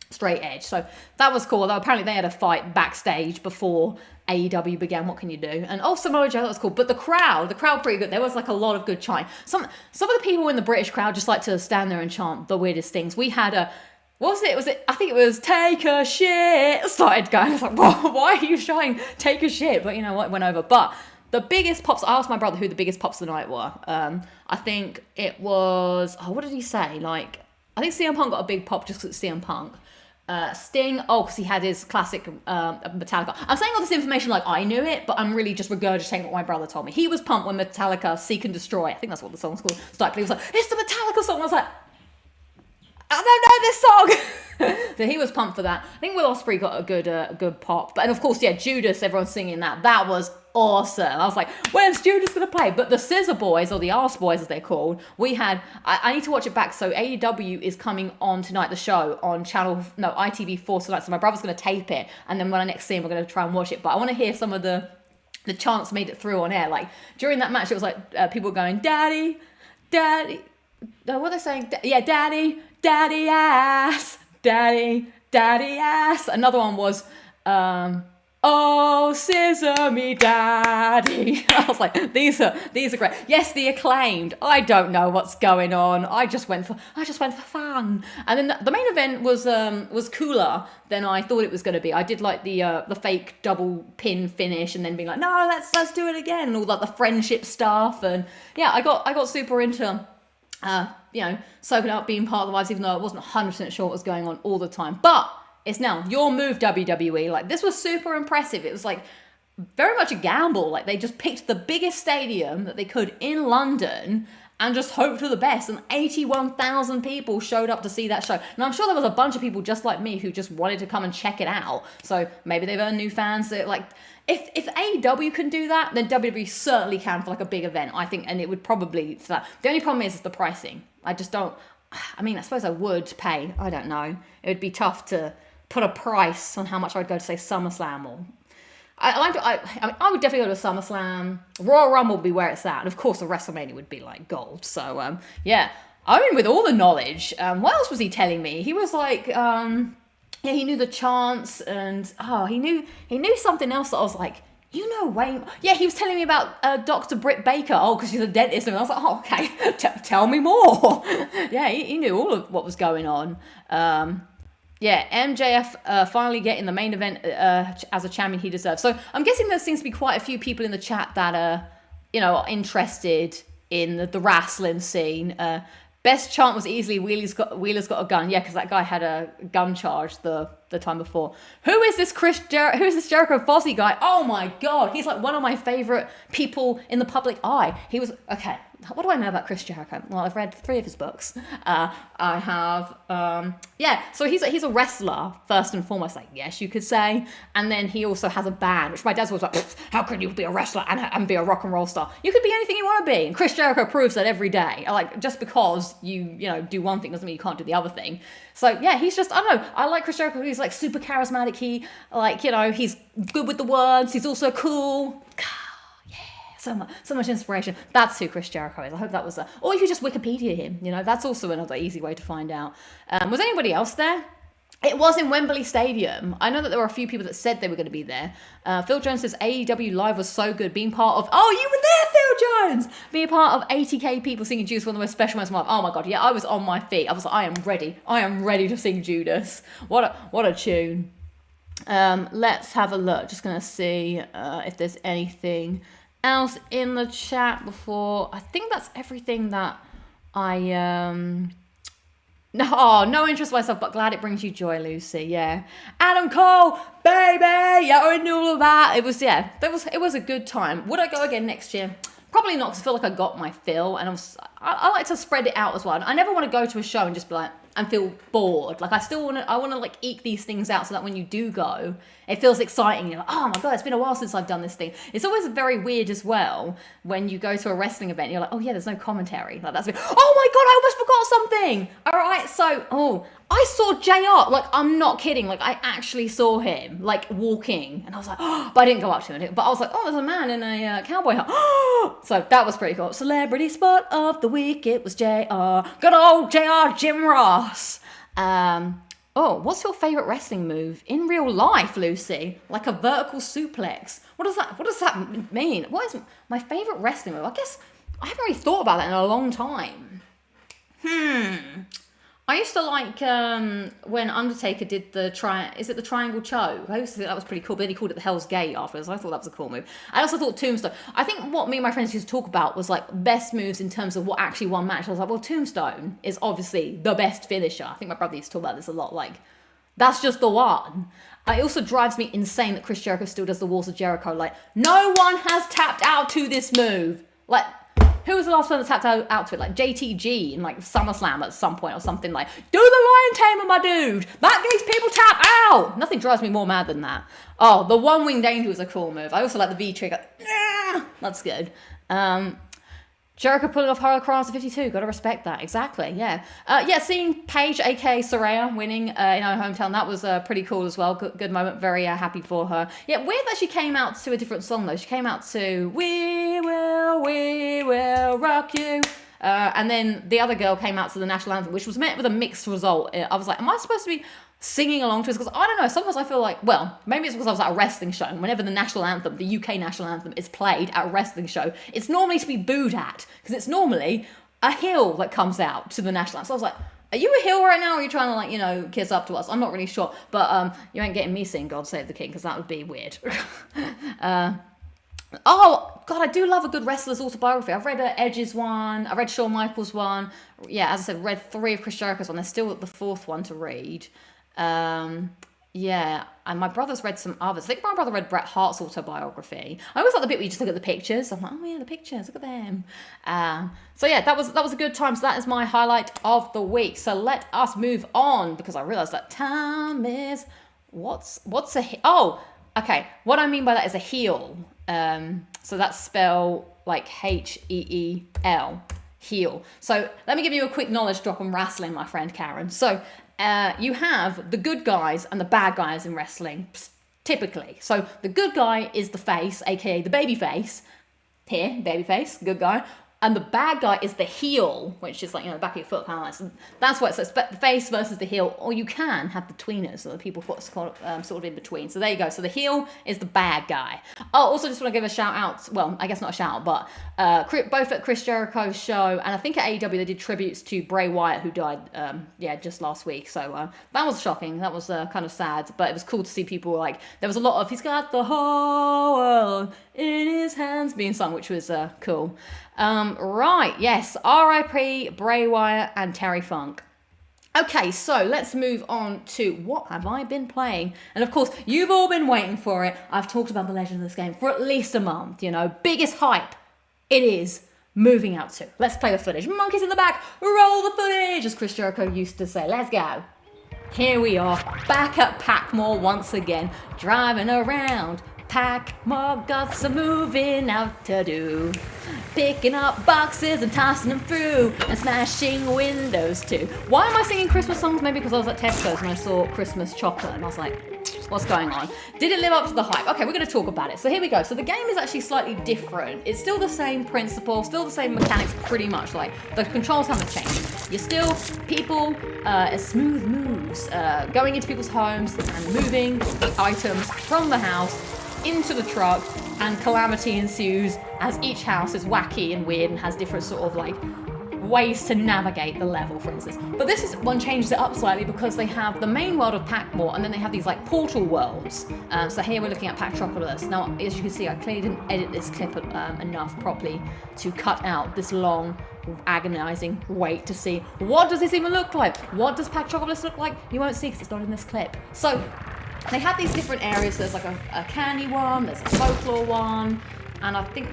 straight edge. So that was cool. Although apparently they had a fight backstage before AEW began. What can you do? And Samoa Joe, that was cool. But the crowd pretty good. There was, like, a lot of good chant. Some of the people in the British crowd just like to stand there and chant the weirdest things. We had what was it? I think it was take a shit. Started going. I was like, why are you shouting take a shit? But you know what? It went over. But the biggest pops, I asked my brother who the biggest pops of the night were. I think it was, what did he say? Like, I think CM Punk got a big pop just because it's CM Punk. Sting, because he had his classic Metallica. I'm saying all this information like I knew it, but I'm really just regurgitating what my brother told me. He was pumped when Metallica Seek and Destroy, I think that's what the song's called, started. He was like, it's the Metallica song. I was like, I don't know this song. So he was pumped for that. I think Will Ospreay got a good pop. But, and of course, yeah, Judas, everyone's singing that. That was awesome. I was like, when's Judas going to play? But the Scissor Boys, or the Arse Boys as they're called, we had, I need to watch it back. So AEW is coming on tonight, the show, on ITV4 tonight. So my brother's going to tape it. And then when I next see him, we're going to try and watch it. But I want to hear some of the chants made it through on air. Like, during that match, it was like people going, Daddy, Daddy. No, what are they saying? Daddy, Daddy ass. Daddy, Daddy ass. Another one was, oh, scissor me, daddy. I was like, these are great. Yes, the Acclaimed. I don't know what's going on. I just went for fun. And then the main event was cooler than I thought it was going to be. I did like the fake double pin finish, and then being like, no, let's do it again, and all like the friendship stuff. And yeah, I got super into soaking up, being part of the vibes, even though I wasn't 100% sure what was going on all the time. But it's now your move, WWE. Like, this was super impressive. It was like very much a gamble. Like, they just picked the biggest stadium that they could in London and just hoped for the best. And 81,000 people showed up to see that show. And I'm sure there was a bunch of people just like me who just wanted to come and check it out. So maybe they've earned new fans. That, like, if AEW can do that, then WWE certainly can for like a big event, I think. And it would probably, the only problem is the pricing. I suppose I would pay. I don't know. It would be tough to put a price on how much I would go to, say, SummerSlam, or I would definitely go to SummerSlam. Royal Rumble would be where it's at, and of course the WrestleMania would be like gold. So yeah, Owen with all the knowledge. What else was he telling me? He was like, he knew the chants, and he knew something else that I was like, you know, Wayne. Yeah, he was telling me about Dr. Britt Baker. Oh, because she's a dentist, and I was like, oh, okay, tell me more. Yeah, he knew all of what was going on. Yeah, MJF finally getting the main event as a champion he deserves. So I'm guessing there seems to be quite a few people in the chat that are, are interested in the wrestling scene. Best chant was easily Wheeler's got a gun. Yeah, because that guy had a gun charge the time before. Who is this Jericho Fozzy guy? Oh my God, he's like one of my favorite people in the public eye. He was, okay, what do I know about Chris Jericho? Well, I've read 3 of his books. I have, so he's a wrestler, first and foremost, like, yes, you could say. And then he also has a band, which my dad's always like, how can you be a wrestler and be a rock and roll star? You could be anything you want to be. And Chris Jericho proves that every day. Like, just because you do one thing doesn't mean you can't do the other thing. So yeah, he's just, I don't know, I like Chris Jericho. He's like super charismatic. He, like, he's good with the words. He's also cool. So much inspiration. That's who Chris Jericho is. I hope that was or you could just Wikipedia him. That's also another easy way to find out. Was anybody else there? It was in Wembley Stadium. I know that there were a few people that said they were going to be there. Phil Jones says AEW Live was so good. Being part of... Oh, you were there, Phil Jones! Being part of 80k people singing Judas, one of the most special moments of my life. Oh my God, yeah, I was on my feet. I was like, I am ready. I am ready to sing Judas. What a tune. Let's have a look. Just going to see if there's anything else in the chat before. I think that's everything that I no interest myself, but glad it brings you joy, Lucy. Yeah, Adam Cole, baby. Yeah, I knew all of that. It was a good time. Would I go again next year? Probably not, because I feel like I got my fill, and I like to spread it out as well. I never want to go to a show and just be like, and feel bored. Like, I want to like eke these things out so that when you do go, it feels exciting. You're like, oh my God, it's been a while since I've done this thing. It's always very weird as well when you go to a wrestling event and you're like, oh yeah, there's no commentary. Like, that's oh my God, I almost forgot something. All right, so I saw JR. Like, I'm not kidding. Like, I actually saw him like walking, and I was like, oh, but I didn't go up to him. But I was like, oh, there's a man in a cowboy hat. So that was pretty cool. Celebrity spot of the week. It was JR. Good old JR, Jim Ross. What's your favorite wrestling move in real life, Lucy? Like a vertical suplex. What does that mean? What is my favorite wrestling move? I guess I haven't really thought about that in a long time. I used to like when Undertaker did the triangle choke. I used to think that was pretty cool, but then he called it the Hell's Gate afterwards. I thought that was a cool move. I also thought Tombstone. I think what me and my friends used to talk about was like best moves in terms of what actually won match. I was like, well, Tombstone is obviously the best finisher. I think my brother used to talk about this a lot. Like, that's just the one. It also drives me insane that Chris Jericho still does the Walls of Jericho. Like, no one has tapped out to this move. Like, who was the last one that tapped out to it? Like JTG in like SummerSlam at some point or something like, do the lion tamer, my dude. That makes people tap out. Nothing drives me more mad than that. Oh, the one winged angel was a cool move. I also like the V trigger. That's good. Jericho pulling off Hurricane 52. Gotta respect that. Exactly. Yeah. Seeing Paige, aka Saraya, winning in our hometown, that was pretty cool as well. Good moment. Very happy for her. Yeah, weird that she came out to a different song though. She came out to We Will Rock You. And then the other girl came out to the national anthem, which was met with a mixed result. I was like, am I supposed to be singing along to this? Because I don't know, sometimes I feel like, well, maybe it's because I was at a wrestling show, and whenever the national anthem, the UK national anthem, is played at a wrestling show, it's normally to be booed at, because it's normally a heel that comes out to the national anthem. So I was like, are you a heel right now, or are you trying to, like, you know, kiss up to us? I'm not really sure, but you ain't getting me singing God Save the King, because that would be weird. Oh, God, I do love a good wrestler's autobiography. I've read Edge's one. I read Shawn Michaels' one. Yeah, as I said, read 3 of Chris Jericho's one. There's still the 4th one to read. Yeah, and my brother's read some others. I think my brother read Bret Hart's autobiography. I always like the bit where you just look at the pictures. I'm like, oh yeah, the pictures, look at them. So yeah, that was a good time. So that is my highlight of the week. So let us move on, because I realised that time is... What's a... Oh, okay. What I mean by that is a heel. So that's spelled like H-E-E-L. Heel. So let me give you a quick knowledge drop on wrestling, my friend Karen. So you have the good guys and the bad guys in wrestling, typically. So the good guy is the face, aka the baby face. Here, baby face, good guy. And the bad guy is the heel, which is like, you know, back of your foot kind of like. So that's what it's the face versus the heel. Or you can have the tweeners, so the people sort of in between. So there you go. So the heel is the bad guy. Oh, also just want to give a shout out. Well, I guess not a shout out, but both at Chris Jericho's show and I think at AEW they did tributes to Bray Wyatt, who died, just last week. So that was shocking. That was kind of sad, but it was cool to see people like, there was a lot of, he's got the whole world in his hands being sung, which was cool. Right, yes, R.I.P. Bray Wyatt and Terry Funk. Okay, so let's move on to what have I been playing? And of course, you've all been waiting for it. I've talked about the legend of this game for at least a month, you know, biggest hype it is moving out to. Let's play the footage. Monkeys in the back, roll the footage, as Chris Jericho used to say. Let's go. Here we are, back at Packmore once again, driving around. Packmore got some moving out to do. Picking up boxes and tossing them through and smashing windows too. Why am I singing Christmas songs? Maybe because I was at Tesco's and I saw Christmas chocolate and I was like, what's going on? Did it live up to the hype? Okay, we're going to talk about it. So here we go. So the game is actually slightly different. It's still the same principle, still the same mechanics pretty much. Like the controls haven't changed. You're still people, smooth moves, going into people's homes and moving items from the house into the truck, and calamity ensues as each house is wacky and weird and has different sort of like ways to navigate the level, for instance. But this one changes it up slightly because they have the main world of Packmore and then they have these like portal worlds. So here we're looking at Packtropolis. Now, as you can see, I clearly didn't edit this clip enough properly to cut out this long, agonizing wait to see what does this even look like? What does Packtropolis look like? You won't see because it's not in this clip. So they have these different areas. There's like a candy one, there's a folklore one, and I think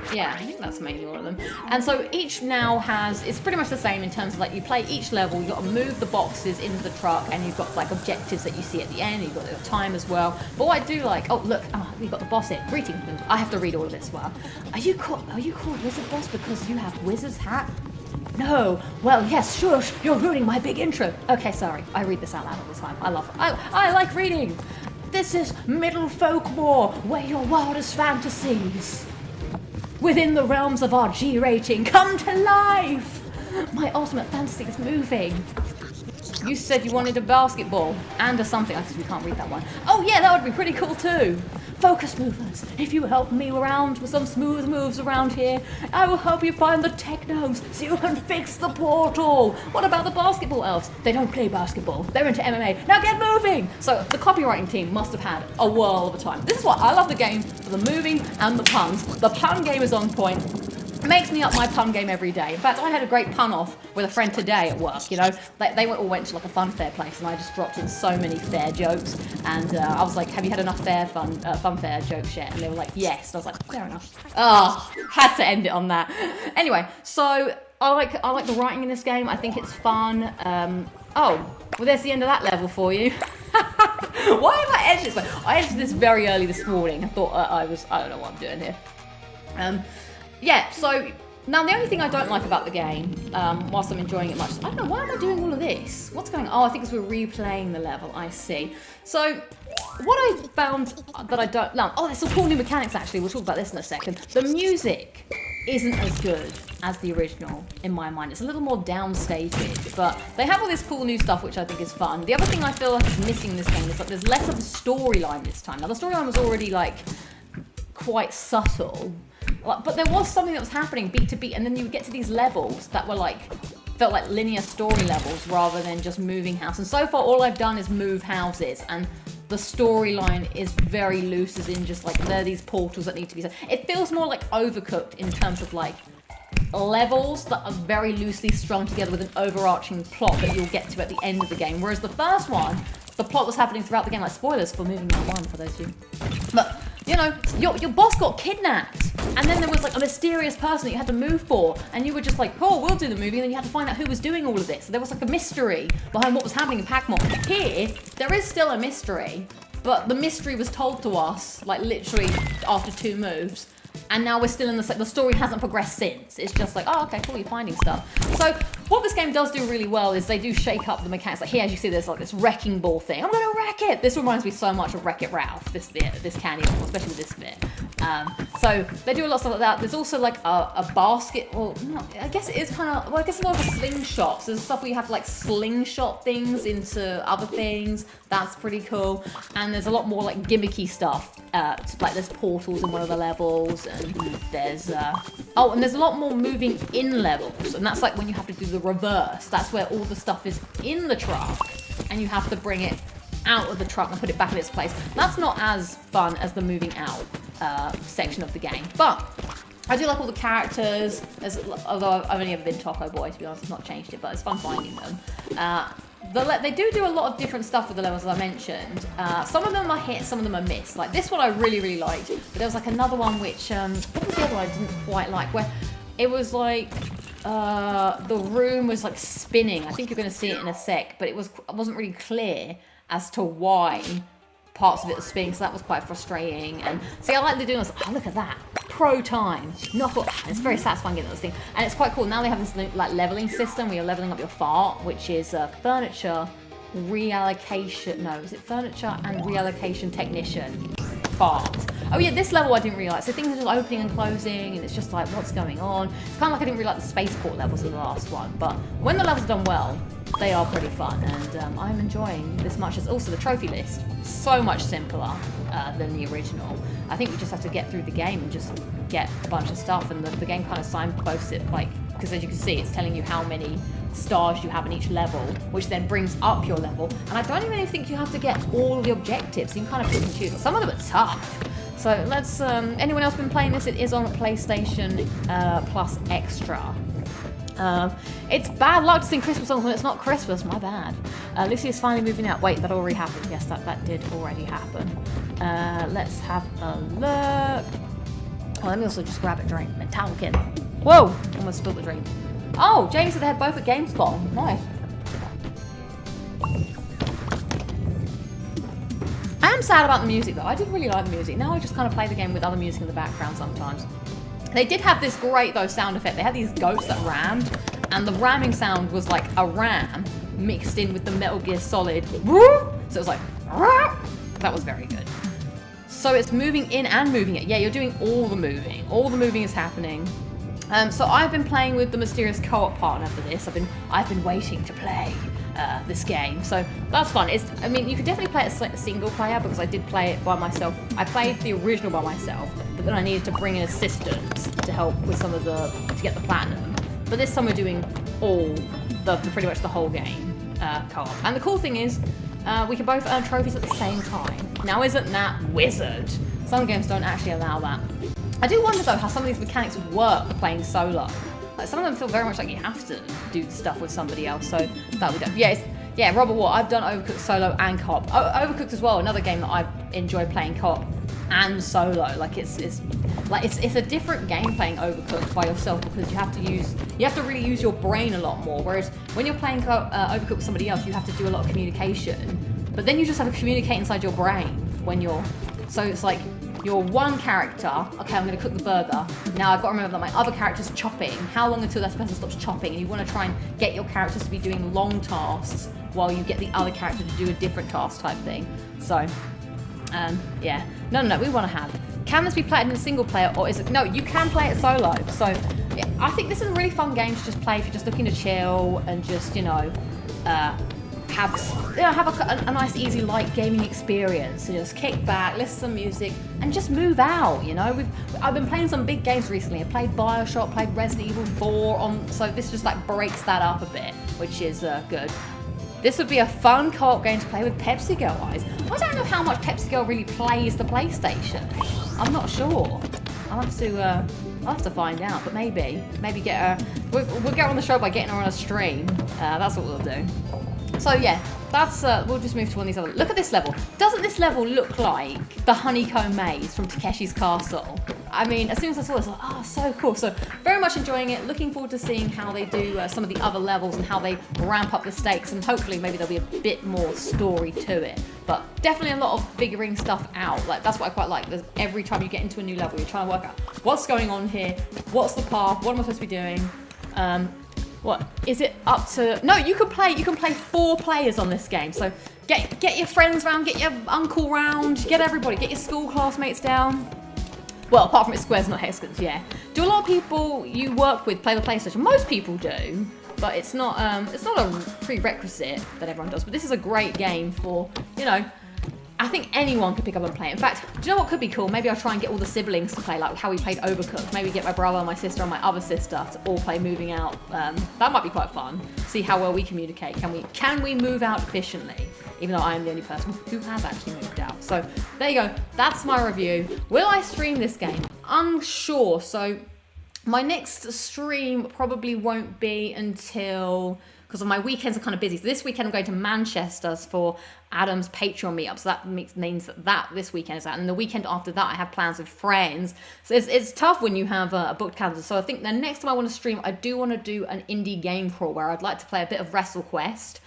that's mainly all of them. And so each now has, it's pretty much the same in terms of like you play each level, you've got to move the boxes into the truck, and you've got like objectives that you see at the end, you've got your time as well. But what I do like, we've got the boss here. Greetings. I have to read all of this. Well, are you called Wizard Boss because you have Wizard's hat? No. Well, yes, shush, you're ruining my big intro. Okay, sorry. I read this out loud all the time. I love it. I like reading. This is Middle Folkmore, where your wildest fantasies within the realms of our G rating come to life. My ultimate fantasy is moving. You said you wanted a basketball and a something. I guess we can't read that one. Oh yeah, that would be pretty cool too. Focus movers, if you help me around with some smooth moves around here, I will help you find the technos so you can fix the portal. What about the basketball elves? They don't play basketball. They're into MMA. Now get moving! So the copywriting team must have had a whirl of a time. This is why I love the game, for the moving and the puns. The pun game is on point. It makes me up my pun game every day. In fact, I had a great pun off with a friend today at work, you know. They all went to like a fun fair place and I just dropped in so many fair jokes. And I was like, have you had enough fun fair jokes yet? And they were like, yes. And I was like, fair enough. Oh, had to end it on that. Anyway, so I like the writing in this game. I think it's fun. Oh, well, there's the end of that level for you. Why have I edited this? I edited this very early this morning. I thought I don't know what I'm doing here. Yeah, so now the only thing I don't like about the game, whilst I'm enjoying it much, I don't know, why am I doing all of this? What's going on? Oh, I think it's we're replaying the level, I see. So, what I found that I don't like, oh, there's some cool new mechanics actually, we'll talk about this in a second. The music isn't as good as the original, in my mind. It's a little more downstated, but they have all this cool new stuff, which I think is fun. The other thing I feel like is missing in this game is that there's less of a storyline this time. Now, the storyline was already, like, quite subtle, but there was something that was happening beat to beat, and then you would get to these levels that were like, felt like linear story levels rather than just moving house. And so far all I've done is move houses, and the storyline is very loose, as in just like there are these portals that need to be set. It feels more like Overcooked in terms of like levels that are very loosely strung together with an overarching plot that you'll get to at the end of the game. Whereas the first one, the plot was happening throughout the game, like spoilers for Moving Out 1 for those of you. But, you know, your boss got kidnapped, and then there was like a mysterious person that you had to move for, and you were just like, oh, we'll do the movie, and then you had to find out who was doing all of this. So there was like a mystery behind what was happening in Pac-Man. Here, there is still a mystery, but the mystery was told to us, like literally after 2 moves, and now we're still in the story hasn't progressed since. It's just like, oh, okay, cool, you're finding stuff. So what this game does do really well is they do shake up the mechanics. Like here, as you see, there's like this wrecking ball thing. I'm gonna wreck it. This reminds me so much of Wreck-It Ralph, this candy ball, especially with this bit. So they do a lot of stuff like that. There's also like a basket, well, I guess it is kind of, well, I guess it's more of a slingshot. So there's stuff where you have to like slingshot things into other things. That's pretty cool. And there's a lot more like gimmicky stuff. Like there's portals in one of the levels, and there's and there's a lot more moving in levels, and that's like when you have to do the reverse. That's where all the stuff is in the truck, and you have to bring it out of the truck and put it back in its place. That's not as fun as the moving out section of the game, but I do like all the characters. Although I've only ever been Taco Boy, to be honest, I've not changed it, but it's fun finding them. They do a lot of different stuff with the levels, as I mentioned. Some of them are hit, some of them are missed. Like this one I really, really liked, but there was like another one which, what was the other one I didn't quite like, where it was like, the room was like spinning. I think you're going to see it in a sec, but it wasn't really clear as to why parts of it were spinning, so that was quite frustrating. And see, I like they're doing this. Oh, look at that. Pro time. It's very satisfying getting this thing. And it's quite cool. Now they have this like leveling system where you're leveling up your fart, which is furniture reallocation. No, is it furniture and reallocation technician? Fart. Oh yeah, this level I didn't realise. So things are just opening and closing, and it's just like, what's going on? It's kind of like I didn't really like the spaceport levels in the last one, but when the levels are done well, they are pretty fun, and I'm enjoying this much. As also the trophy list, so much simpler than the original. I think you just have to get through the game and just get a bunch of stuff, and the game kind of signposts it, like, because as you can see, it's telling you how many stars you have in each level, which then brings up your level. And I don't even think you have to get all of the objectives. You can kind of pick and choose. Some of them are tough. So let's, anyone else been playing this? It is on PlayStation Plus Extra. It's bad luck to sing Christmas songs when it's not Christmas, my bad. Lucy is finally moving out. Wait, that already happened. Yes, that did already happen. Let's have a look. Oh, let me also just grab a drink. Metallican. Whoa! Almost spilled the drink. Oh, Jamie said they had both at Gamescom. Nice. I am sad about the music though. I did really like the music. Now I just kind of play the game with other music in the background sometimes. They did have this great though sound effect. They had these goats that rammed, and the ramming sound was like a ram mixed in with the Metal Gear Solid. So it was like, that was very good. So it's moving in and moving it. Yeah, you're doing all the moving. All the moving is happening. So I've been playing with the mysterious co-op partner for this. I've been waiting to play this game, so that's fun. I mean, you could definitely play it single player because I did play it by myself. I played the original by myself, but then I needed to bring in assistants to help with some of to get the platinum. But this time we're doing pretty much the whole game co-op. And the cool thing is, we can both earn trophies at the same time. Now, isn't that wizard? Some games don't actually allow that. I do wonder though how some of these mechanics would work playing solo. Like some of them feel very much like you have to do stuff with somebody else, so that we don't. Yeah, Robert Watt, I've done Overcooked solo and co-op. Overcooked as well, another game that I enjoy playing co-op and solo. Like it's a different game playing Overcooked by yourself because you have to really use your brain a lot more. Whereas when you're playing Overcooked with somebody else, you have to do a lot of communication. But then you just have to communicate inside your brain so it's like you're one character, okay, I'm going to cook the burger. Now I've got to remember that my other character's chopping. How long until that person stops chopping? And you want to try and get your characters to be doing long tasks while you get the other character to do a different task type thing. So, yeah. No, we want to have. Can this be played in a single player or is it? No, you can play it solo. So, yeah, I think this is a really fun game to just play if you're just looking to chill and just, have a nice easy light gaming experience and just kick back, listen to some music and just move out. I've been playing some big games recently. I played Bioshock, played Resident Evil 4 so this just like breaks that up a bit, which is good. This would be a fun co-op game to play with Pepsi Girl eyes. I don't know how much Pepsi Girl really plays the PlayStation. I'm not sure. I'll have to find out, but maybe get her. We'll get her on the show by getting her on a stream. That's what we'll do. So yeah, that's we'll just move to one of these other. Look at this level. Doesn't this level look like the honeycomb maze from Takeshi's Castle? I mean, as soon as I saw it, I was like, oh, so cool. So very much enjoying it. Looking forward to seeing how they do some of the other levels and how they ramp up the stakes, and hopefully maybe there'll be a bit more story to it. But definitely a lot of figuring stuff out. Like that's what I quite like. There's, every time you get into a new level, you're trying to work out what's going on here, what's the path, what am I supposed to be doing. What is it up to? No, you can play 4 players on this game. So get your friends round, get your uncle round, get everybody, get your school classmates down. Well, apart from it's squares, not hexagons, yeah. Do a lot of people you work with play the PlayStation? Most people do, but it's not a prerequisite that everyone does. But this is a great game for, I think anyone could pick up and play it. In fact, do you know what could be cool? Maybe I'll try and get all the siblings to play, like how we played Overcooked. Maybe get my brother, my sister, and my other sister to all play Moving Out. That might be quite fun. See how well we communicate. Can we move out efficiently? Even though I am the only person who has actually moved out. So there you go. That's my review. Will I stream this game? Unsure. So my next stream probably won't be until, because my weekends are kind of busy. So this weekend I'm going to Manchester for Adam's Patreon meetup. So that means that this weekend is out. And the weekend after that I have plans with friends. So it's tough when you have a booked calendar. So I think the next time I want to stream, I do want to do an indie game crawl where I'd like to play a bit of WrestleQuest.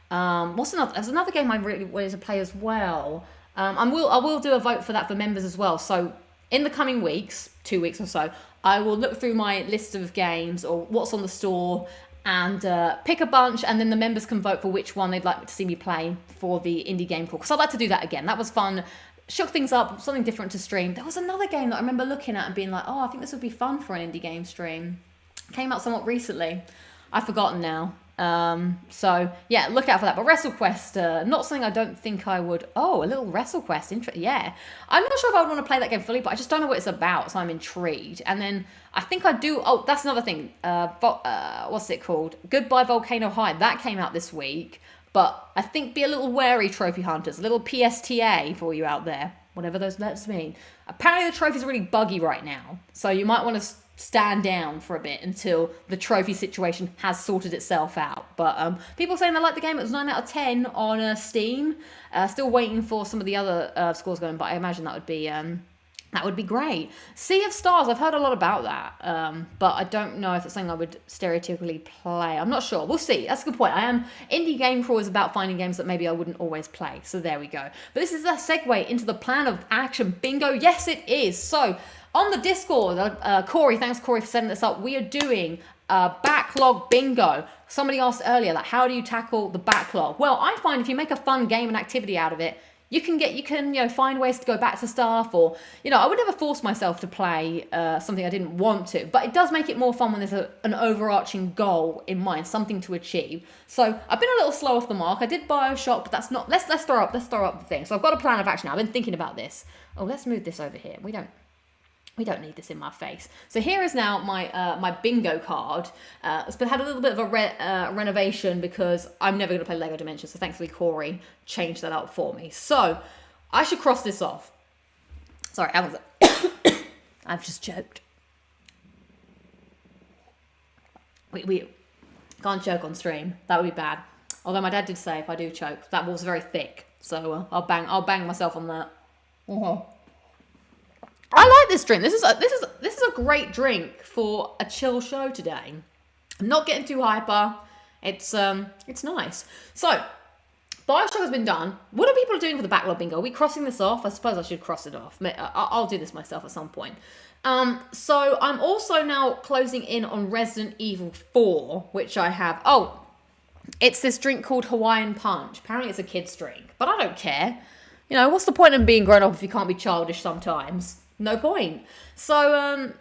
What's another? There's another game I really wanted to play as well. I will do a vote for that for members as well. So in the coming weeks, 2 weeks or so, I will look through my list of games or what's on the store and pick a bunch, and then the members can vote for which one they'd like to see me play for the indie game crawl. Because I'd like to do that again. That was fun. Shook things up, something different to stream. There was another game that I remember looking at and being like, oh, I think this would be fun for an indie game stream. Came out somewhat recently. I've forgotten now. So yeah, look out for that. But WrestleQuest, not something I don't think I would. Oh, a little WrestleQuest, yeah. I'm not sure if I would want to play that game fully, but I just don't know what it's about, so I'm intrigued. And then I think I do. Oh, that's another thing. What's it called? Goodbye Volcano High. That came out this week, but I think be a little wary, trophy hunters. A little PSTA for you out there, whatever those letters mean. Apparently the trophy's really buggy right now, so you might want to stand down for a bit until the trophy situation has sorted itself out. But people saying they like the game. It was 9 out of 10 on Steam. Still waiting for some of the other scores going, but I imagine that would be great. Sea of Stars, I've heard a lot about that, but I don't know if it's something I would stereotypically play. I'm not sure. We'll see. That's a good point. Indie Game Crawl is about finding games that maybe I wouldn't always play. So there we go. But this is a segue into the plan of action bingo. Yes, it is. So on the Discord, Corey, thanks Corey for setting this up. We are doing Backlog Bingo. Somebody asked earlier, like, how do you tackle the backlog? Well, I find if you make a fun game and activity out of it, you can find ways to go back to stuff, or I would never force myself to play something I didn't want to, but it does make it more fun when there's an overarching goal in mind, something to achieve. So I've been a little slow off the mark. I did Bioshock, but that's not. Let's throw up the thing. So I've got a plan of action now. I've been thinking about this. Oh, let's move this over here. We don't need this in my face. So here is now my bingo card. It's had a little bit of a renovation because I'm never going to play Lego Dimensions. So thankfully Corey changed that up for me. So I should cross this off. Sorry, I I've just choked. We can't choke on stream. That would be bad. Although my dad did say if I do choke, that was very thick. So I'll bang myself on that. I like this drink. This is a great drink for a chill show today. I'm not getting too hyper. It's nice. So BioShock has been done. What are people doing for the Backlog Bingo? Are we crossing this off? I suppose I should cross it off. I'll do this myself at some point. So I'm also now closing in on Resident Evil 4, which I have. Oh, it's this drink called Hawaiian Punch. Apparently it's a kid's drink, but I don't care. You know, what's the point in being grown up if you can't be childish sometimes? No point. So,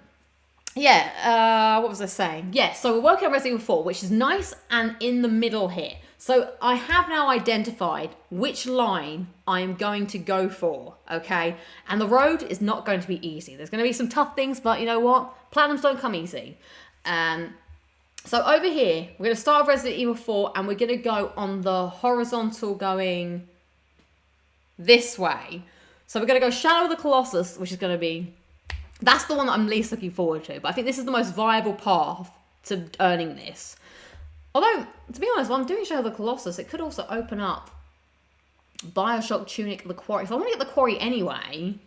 what was I saying? Yeah, so we're working on Resident Evil 4, which is nice and in the middle here. So I have now identified which line I'm going to go for, okay? And the road is not going to be easy. There's going to be some tough things, but you know what? Platinums don't come easy. So over here, we're going to start with Resident Evil 4, and we're going to go on the horizontal going this way. So we're going to go Shadow of the Colossus, which is going to be... That's the one that I'm least looking forward to. But I think this is the most viable path to earning this. Although, to be honest, when I'm doing Shadow of the Colossus, it could also open up BioShock, Tunic, the Quarry. If I want to get the Quarry anyway...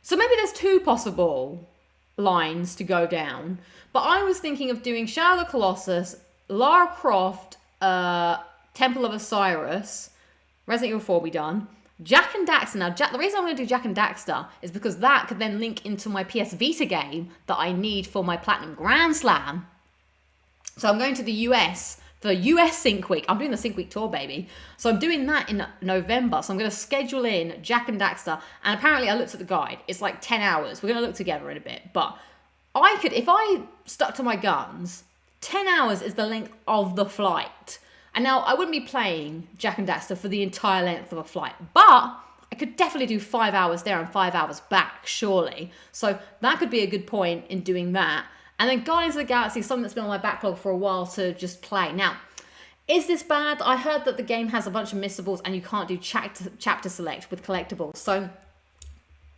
So maybe there's two possible lines to go down. But I was thinking of doing Shadow of the Colossus, Lara Croft, Temple of Osiris, Resident Evil 4 will be done... Jak and Daxter. Now, the reason I'm going to do Jak and Daxter is because that could then link into my PS Vita game that I need for my Platinum Grand Slam. So I'm going to the US for US Sync Week. I'm doing the Sync Week tour, baby. So I'm doing that in November. So I'm going to schedule in Jak and Daxter. And apparently I looked at the guide. It's like 10 hours. We're going to look together in a bit. But I could, if I stuck to my guns, 10 hours is the length of the flight. And now, I wouldn't be playing Jak and Daxter for the entire length of a flight, but I could definitely do 5 hours there and 5 hours back, surely. So that could be a good point in doing that. And then Guardians of the Galaxy is something that's been on my backlog for a while to just play. Now, is this bad? I heard that the game has a bunch of missables and you can't do chapter select with collectibles. So,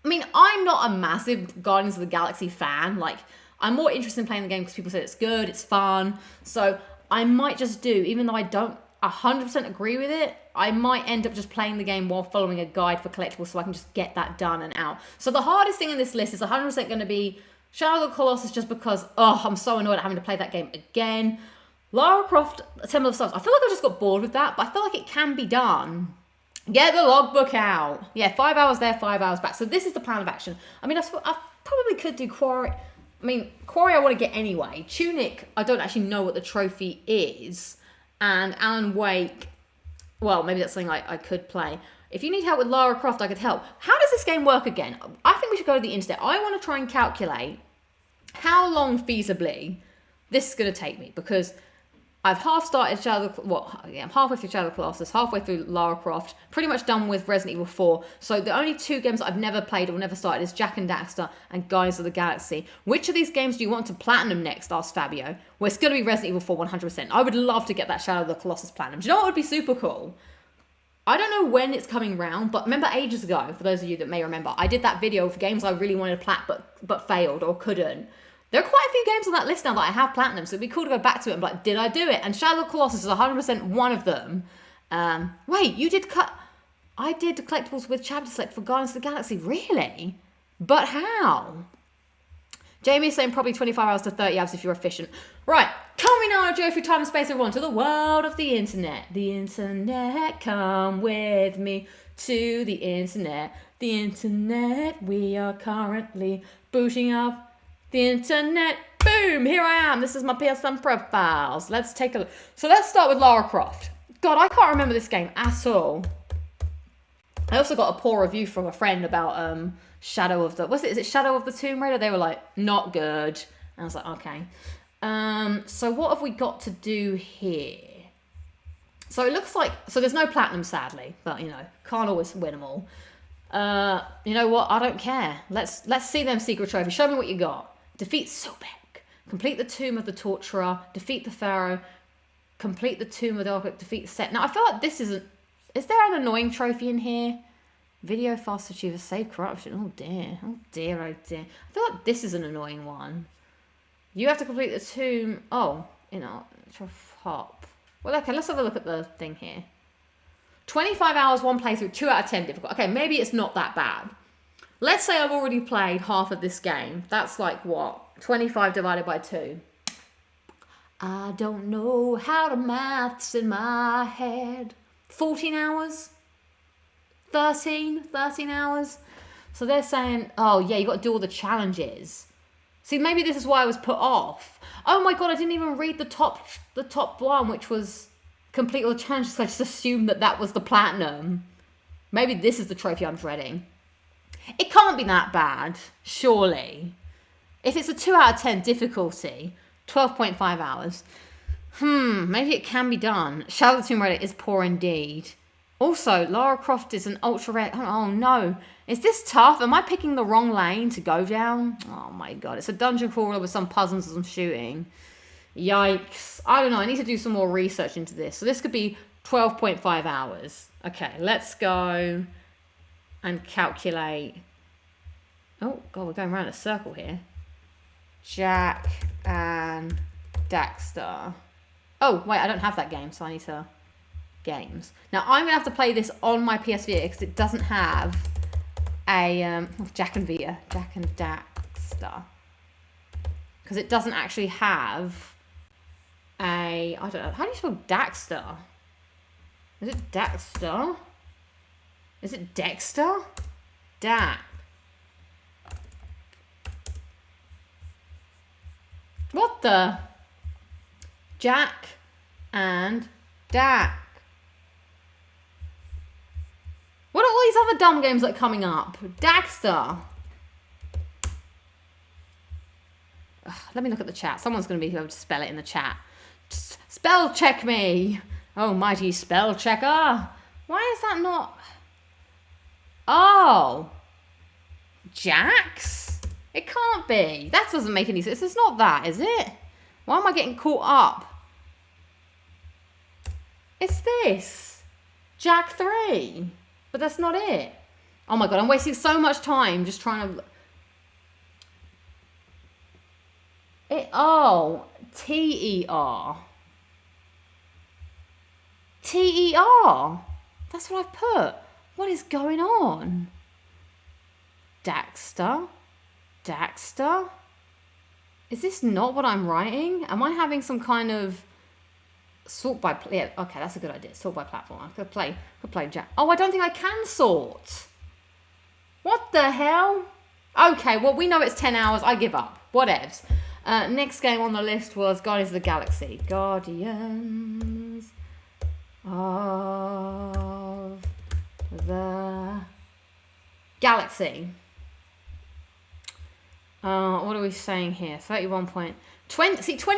I mean, I'm not a massive Guardians of the Galaxy fan. Like, I'm more interested in playing the game because people say it's good, it's fun. So I might just do, even though I don't 100% agree with it, I might end up just playing the game while following a guide for collectibles so I can just get that done and out. So the hardest thing in this list is 100% going to be Shadow of the Colossus, just because, I'm so annoyed at having to play that game again. Lara Croft, Temple of Stars. I feel like I just got bored with that, but I feel like it can be done. Get the logbook out. Yeah, 5 hours there, 5 hours back. So this is the plan of action. I mean, I probably could do Quarry. I mean, Quarry I want to get anyway. Tunic, I don't actually know what the trophy is. And Alan Wake, well, maybe that's something I could play. If you need help with Lara Croft, I could help. How does this game work again? I think we should go to the internet. I want to try and calculate how long feasibly this is going to take me. Because I've half started I'm halfway through Shadow of the Colossus, halfway through Lara Croft, pretty much done with Resident Evil 4. So the only two games that I've never played or never started is Jak and Daxter and Guardians of the Galaxy. Which of these games do you want to platinum next? Asked Fabio. Well, it's going to be Resident Evil 4 100%. I would love to get that Shadow of the Colossus platinum. Do you know what would be super cool? I don't know when it's coming round, but remember ages ago, for those of you that may remember, I did that video for games I really wanted to plat but failed or couldn't. There are quite a few games on that list now that I have platinum, so it'd be cool to go back to it and be like, did I do it? And Shadow of the Colossus is 100% one of them. Wait, you did I did the collectibles with chapter select for Guardians of the Galaxy. Really? But how? Jamie is saying probably 25 hours to 30 hours if you're efficient. Right, coming now on a journey through time and space, everyone, to the world of the internet. The internet, come with me to the internet. The internet, we are currently booting up. The internet, boom, here I am. This is my PSN profiles. Let's take a look. So let's start with Lara Croft. God, I can't remember this game at all. I also got a poor review from a friend about Shadow of the... Is it Shadow of the Tomb Raider? They were like, not good. And I was like, okay. So what have we got to do here? So it looks like... So there's no platinum, sadly. But, you know, can't always win them all. You know what? I don't care. Let's see them secret trophies. Show me what you got. Defeat Sobek. Complete the Tomb of the Torturer. Defeat the Pharaoh. Complete the Tomb of the Architect. Defeat Set. Now, I feel like this isn't... Is there an annoying trophy in here? Video fast achiever, save corruption. Oh dear. Oh dear, oh dear. I feel like this is an annoying one. You have to complete the tomb. Oh, hop. Well, okay, let's have a look at the thing here. 25 hours, one playthrough, 2 out of 10 difficult. Okay, maybe it's not that bad. Let's say I've already played half of this game. That's like what? 25 divided by 2. I don't know how to maths in my head. 14 hours? 13 hours? So they're saying, oh yeah, you got to do all the challenges. See, maybe this is why I was put off. Oh my god, I didn't even read the top one, which was complete all the challenges. I just assumed that was the platinum. Maybe this is the trophy I'm dreading. It can't be that bad, surely. If it's a 2 out of 10 difficulty, 12.5 hours. Maybe it can be done. Shadow of the Tomb Raider is poor indeed. Also, Lara Croft is an ultra rare. Oh no. Is this tough? Am I picking the wrong lane to go down? Oh my god. It's a dungeon crawler with some puzzles and some shooting. Yikes. I don't know. I need to do some more research into this. So this could be 12.5 hours. Okay, let's go and calculate. Oh god, we're going around a circle here. Jack and Daxter. Oh, wait, I don't have that game, so I need to... Games. Now, I'm going to have to play this on my PS Vita because it doesn't have a... Jack and Vita. Jack and Daxter. Because it doesn't actually have a... I don't know. How do you spell Daxter? Is it Daxter? Is it Dexter? Dak. What the? Jack and Dak. What are all these other dumb games that are coming up? Daxter. Ugh, let me look at the chat. Someone's going to be able to spell it in the chat. Spell check me. Oh, mighty spell checker. Why is that not... Oh. Jax? It can't be. That doesn't make any sense. It's not that, is it? Why am I getting caught up? It's this. Jack 3. But that's not it. Oh my god, I'm wasting so much time just trying to... Oh. T-E-R. T-E-R. That's what I've put. What is going on? Daxter? Daxter? Is this not what I'm writing? Am I having some kind of sort by... Yeah, okay, that's a good idea. Sort by platform. I could play Jack. Oh, I don't think I can sort. What the hell? Okay, well, we know it's 10 hours. I give up. Whatevs. Next game on the list was Guardians of the Galaxy. Guardians of the Galaxy. What are we saying here? 20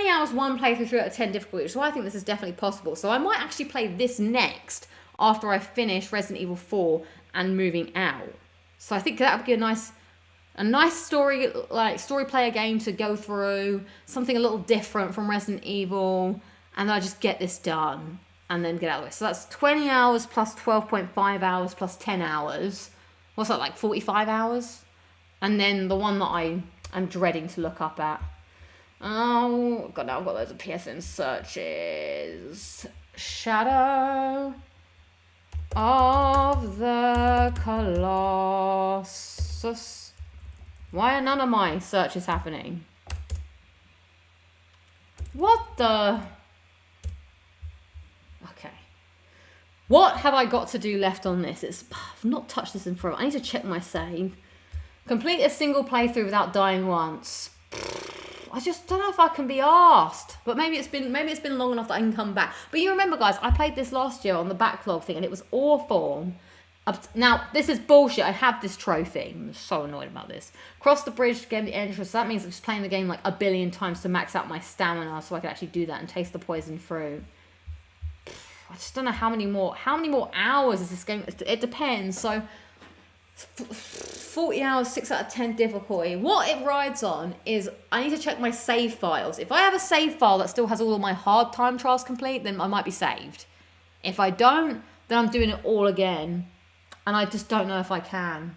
hours, one playthrough, 3 out of 10 difficulty. So I think this is definitely possible. So I might actually play this next after I finish Resident Evil 4 and moving out. So I think that would be a nice story player game to go through, something a little different from Resident Evil, and then I just get this done and then get out of the way. So that's 20 hours plus 12.5 hours plus 10 hours. What's that, like 45 hours? And then the one that I'm dreading to look up at. Oh, God, now I've got loads of PSN searches. Shadow of the Colossus. Why are none of my searches happening? What the... Okay. What have I got to do left on this? I've not touched this in forever. I need to check my save. Complete a single playthrough without dying once. I just don't know if I can be asked. But maybe it's been long enough that I can come back. But you remember, guys, I played this last year on the backlog thing, and it was awful. Now, this is bullshit. I have this trophy. I'm so annoyed about this. Cross the bridge to get the entrance. So that means I'm just playing the game like a billion times to max out my stamina so I can actually do that and taste the poison fruit. I just don't know how many more hours is this game. It depends. So 40 hours, 6 out of 10 difficulty. What it rides on is I need to check my save files. If I have a save file that still has all of my hard time trials complete, then I might be saved. If I don't, then I'm doing it all again. And I just don't know if I can.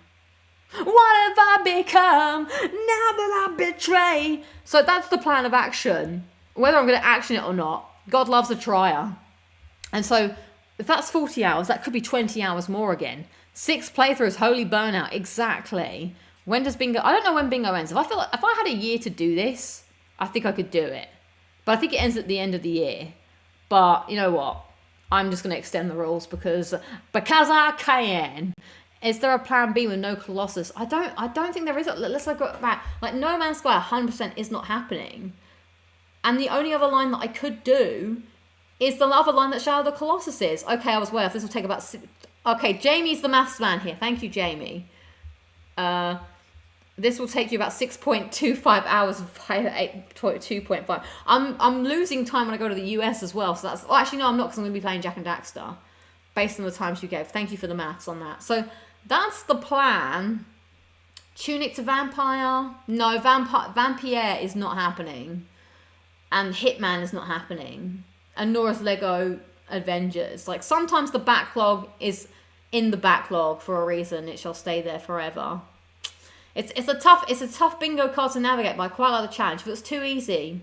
What have I become now that I betray? So that's the plan of action. Whether I'm going to action it or not, God loves a trier. And so if that's 40 hours, that could be 20 hours more again. 6 playthroughs, holy burnout, exactly. When does bingo... I don't know when bingo ends. If I had a year to do this, I think I could do it. But I think it ends at the end of the year. But you know what? I'm just going to extend the rules because I can. Is there a plan B with no Colossus? I don't think there is. Let's look at that. Like, No Man's Sky 100% is not happening. And the only other line that I could do is the other line that Shadow of the Colossus is. Okay, I was way off. This will take about... Okay, Jamie's the maths man here. Thank you, Jamie. This will take you about 6.25 hours of 2.5. I'm losing time when I go to the US as well. So that's... Well, actually, no, I'm not, because I'm going to be playing Jak and Daxter. Based on the times you gave. Thank you for the maths on that. So that's the plan. Tunic to Vampire. No, Vampire is not happening. And Hitman is not happening. And nor is Lego Avengers. Like, sometimes the backlog is in the backlog for a reason. It shall stay there forever. It's a tough bingo card to navigate, but I quite like the challenge. If it was too easy,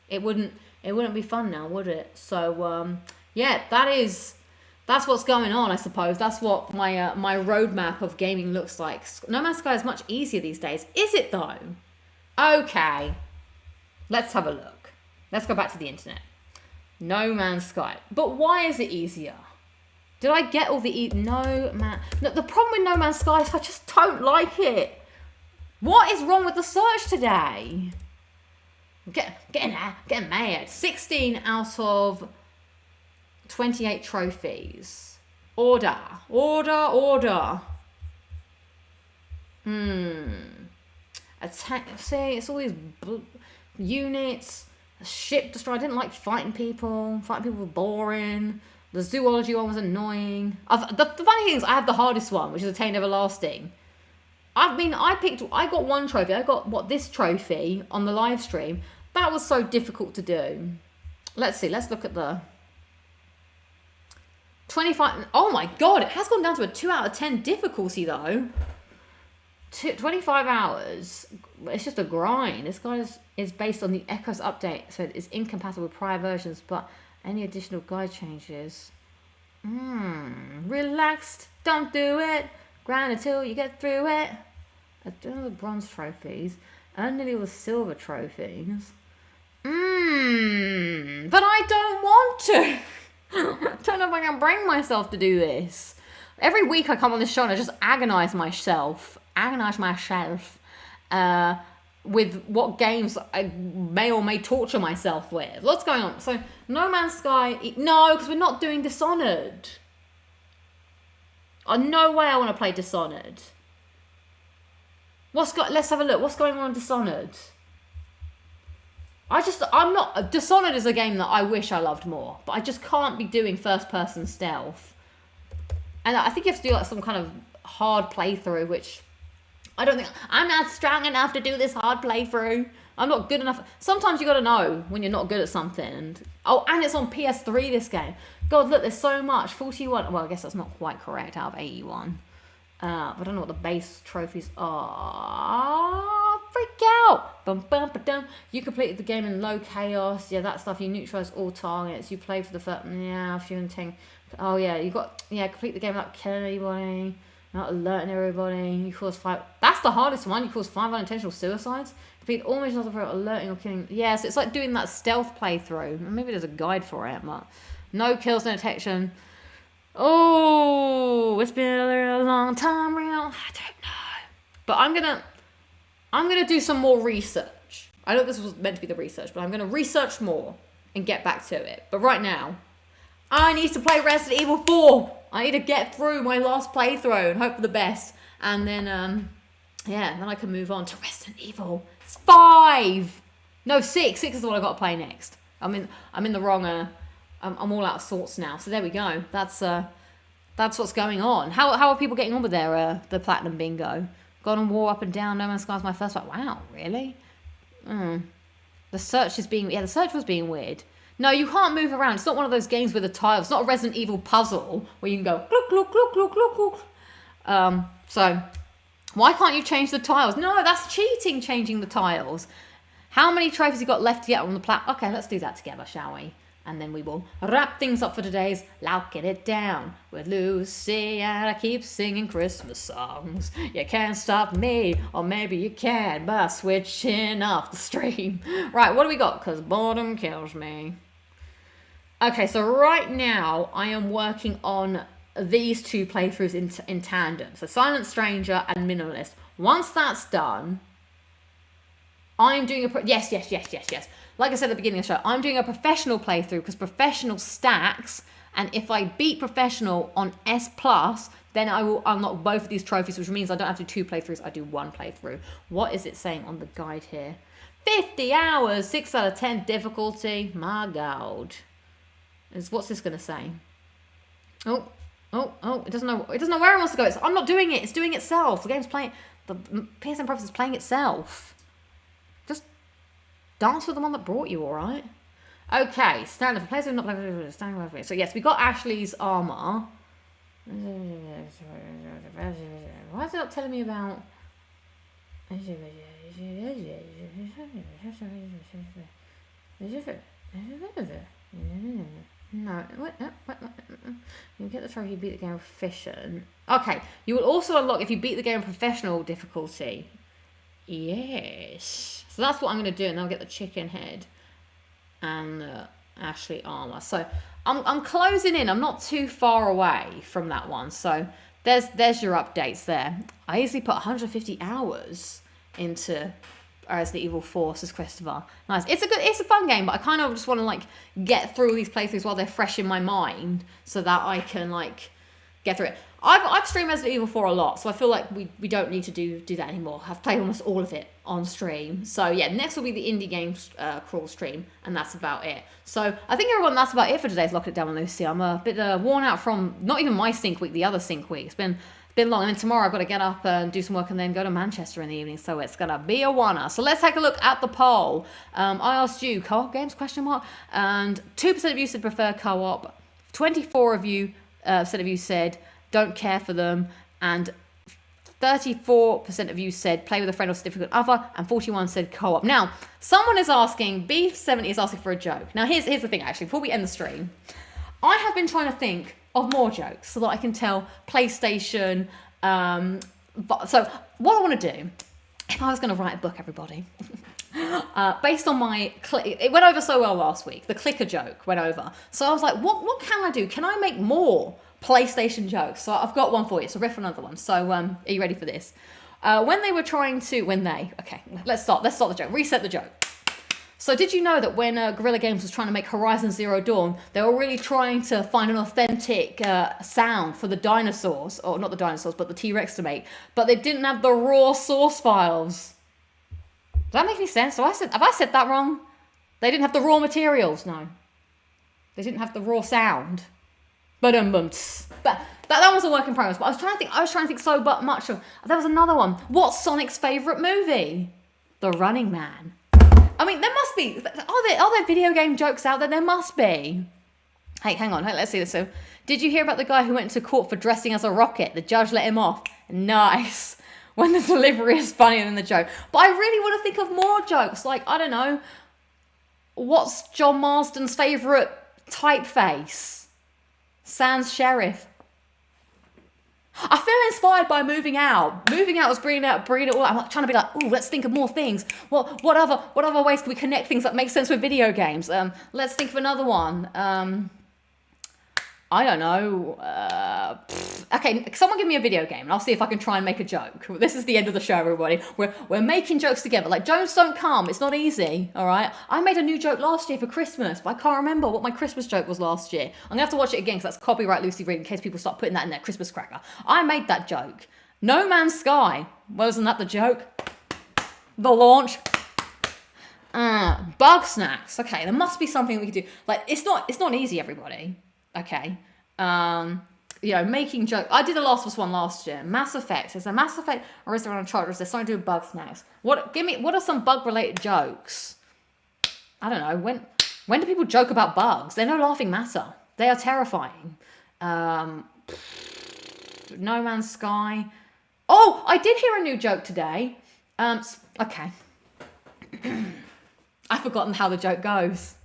it wouldn't be fun now, would it? So yeah, that's what's going on, I suppose. That's what my my roadmap of gaming looks like. No Man's Sky is much easier these days. Is it though? Okay. Let's have a look. Let's go back to the internet. No Man's Sky. But why is it easier? Did I get all the... No, the problem with No Man's Sky is I just don't like it. What is wrong with the search today? Getting mad. 16 out of 28 trophies. Order. Attack. See, it's all these units. Ship destroy. I didn't like fighting people. Fighting people were boring. The zoology one was annoying. The funny thing is, I have the hardest one, which is Attain Everlasting. I got one trophy. I got this trophy on the live stream. That was so difficult to do. Let's see. Let's look at the 25. Oh my god! It has gone down to a 2 out of 10 difficulty though. 25 hours. It's just a grind. This guy is based on the Echoes update, so it's incompatible with prior versions, but any additional guide changes. Relaxed. Don't do it. Grind until you get through it. I don't know the bronze trophies. Only all the silver trophies. But I don't want to. I don't know if I can bring myself to do this. Every week I come on this show and I just agonize myself with what games I may or may torture myself with. What's going on? So, No Man's Sky... No, because we're not doing Dishonored. No way I want to play Dishonored. Let's have a look. What's going on in Dishonored? Dishonored is a game that I wish I loved more, but I just can't be doing first-person stealth. And I think you have to do like some kind of hard playthrough, which I don't think... I'm not strong enough to do this hard playthrough. I'm not good enough. Sometimes you got to know when you're not good at something. And it's on PS3, this game. God, look, there's so much. 41. Well, I guess that's not quite correct out of 81. But I don't know what the base trophies are. Freak out. Bum, bum, ba-dum. You completed the game in low chaos. Yeah, that stuff. You neutralized all targets. You played for the first... Yeah, a few and 10... Oh, yeah, you got... Yeah, complete the game without killing anybody. Not alerting everybody. You caused 5... That's the hardest one. You caused 5 unintentional suicides. Complete all missions for alerting or killing... Yeah, so it's like doing that stealth playthrough. Maybe there's a guide for it, but... No kills, no detection. Oh, it's been a long time, real. I don't know. But I'm gonna do some more research. I know this was meant to be the research, but I'm gonna research more and get back to it. But right now, I need to play Resident Evil 4. I need to get through my last playthrough and hope for the best. And then, then I can move on to Resident Evil 5. No, 6. 6 is the one I got to play next. I'm in the wrong. I'm all out of sorts now. So there we go. That's what's going on. How are people getting on with their the Platinum Bingo? God of War up and down. No Man's Sky is my first one. Wow, really? The search was being weird. No, you can't move around. It's not one of those games with a tile. It's not a Resident Evil puzzle where you can go look. So why can't you change the tiles? No, that's cheating, changing the tiles. How many trophies you got left to get on the platform? Okay, let's do that together, shall we? And then we will wrap things up for today's Lockin' It Down with Lucy, and I keep singing Christmas songs. You can't stop me, or maybe you can, by switching off the stream. Right, what do we got? Because boredom kills me. Okay, so right now I am working on these two playthroughs in tandem. So Silent Stranger and Minimalist. Once that's done, I'm doing a... Yes. Like I said at the beginning of the show, I'm doing a professional playthrough because professional stacks, and if I beat professional on S+, then I will unlock both of these trophies, which means I don't have to do 2 playthroughs, I do 1 playthrough. What is it saying on the guide here? 50 hours, 6 out of 10 difficulty. My God. What's this going to say? Oh, it doesn't know where it wants to go. I'm not doing it. It's doing itself. The game's playing... The PSN process is playing itself. Just dance with the one that brought you, all right? Okay, standard for players who have not played standing with me. So yes, we got Ashley's armor. Why is it not telling me about? No, what? You get the trophy. You beat the game with proficient. Okay, you will also unlock if you beat the game with professional difficulty. Yes. So that's what I'm going to do, and I'll get the chicken head and the Ashley armor. So I'm closing in. I'm not too far away from that one. So there's your updates there. I easily put 150 hours into Resident Evil 4, says Christopher. Nice. It's a fun game, but I kind of just want to like get through these playthroughs while they're fresh in my mind, so that I can like get through it. I've streamed Resident Evil 4 a lot, so I feel like we don't need to do that anymore. I've played almost all of it on stream. So yeah, next will be the indie games crawl stream, and that's about it. So I think everyone, that's about it for today's Lock It Down with Lucy. I'm a bit worn out from not even my sync week, the other sync week. It's been long, and then tomorrow I've got to get up and do some work and then go to Manchester in the evening, so it's gonna be a oneer. So let's take a look at the poll. I asked you co-op games, and 2% of you said prefer co-op, 24% of you said don't care for them, and 34% of you said play with a friend or significant other, and 41% said co-op. Now, someone is asking, B70 is asking for a joke. Now, here's the thing, actually, before we end the stream. I have been trying to think of more jokes so that I can tell PlayStation. So what I want to do, if I was going to write a book, everybody, based on my it went over so well last week. The clicker joke went over, so I was like, what can I do? Can I make more PlayStation jokes? So I've got one for you. So riff another one. So are you ready for this? Let's start the joke. Reset the joke. So did you know that when Guerrilla Games was trying to make Horizon Zero Dawn, they were really trying to find an authentic sound for the dinosaurs, or not the dinosaurs, but the T-Rex to make, but they didn't have the raw source files. Does that make any sense? Have I said that wrong? They didn't have the raw materials, no. They didn't have the raw sound. But that was a work in progress. But I was trying to think so much of. There was another one. What's Sonic's favourite movie? The Running Man. I mean, there must be. Are there video game jokes out there? There must be. Hey, hang on. Hey, let's see this. So, did you hear about the guy who went to court for dressing as a rocket? The judge let him off. Nice. When the delivery is funnier than the joke. But I really want to think of more jokes. Like, I don't know. What's John Marsden's favourite typeface? Sans Sheriff. I feel inspired by Moving Out. Moving Out was bringing it all out. I'm like, trying to be like, ooh, let's think of more things. What other ways can we connect things that make sense with video games? Let's think of another one. I don't know. Okay, someone give me a video game and I'll see if I can try and make a joke. This is the end of the show, everybody. We're making jokes together. Like, Jones don't come. It's not easy, all right? I made a new joke last year for Christmas, but I can't remember what my Christmas joke was last year. I'm going to have to watch it again because that's copyright Lucy Reed in case people start putting that in their Christmas cracker. I made that joke. No Man's Sky. Wasn't that the joke? The launch. Bug snacks. Okay, there must be something we could do. Like, it's not easy, everybody. Okay. Making jokes. I did the Last of Us one last year. Mass Effect. Is there Mass Effect or is there on a chart or is there something to do with bug snacks? What are some bug related jokes? I don't know. When do people joke about bugs? They're no laughing matter. They are terrifying. No Man's Sky. Oh, I did hear a new joke today. Okay. I've forgotten how the joke goes.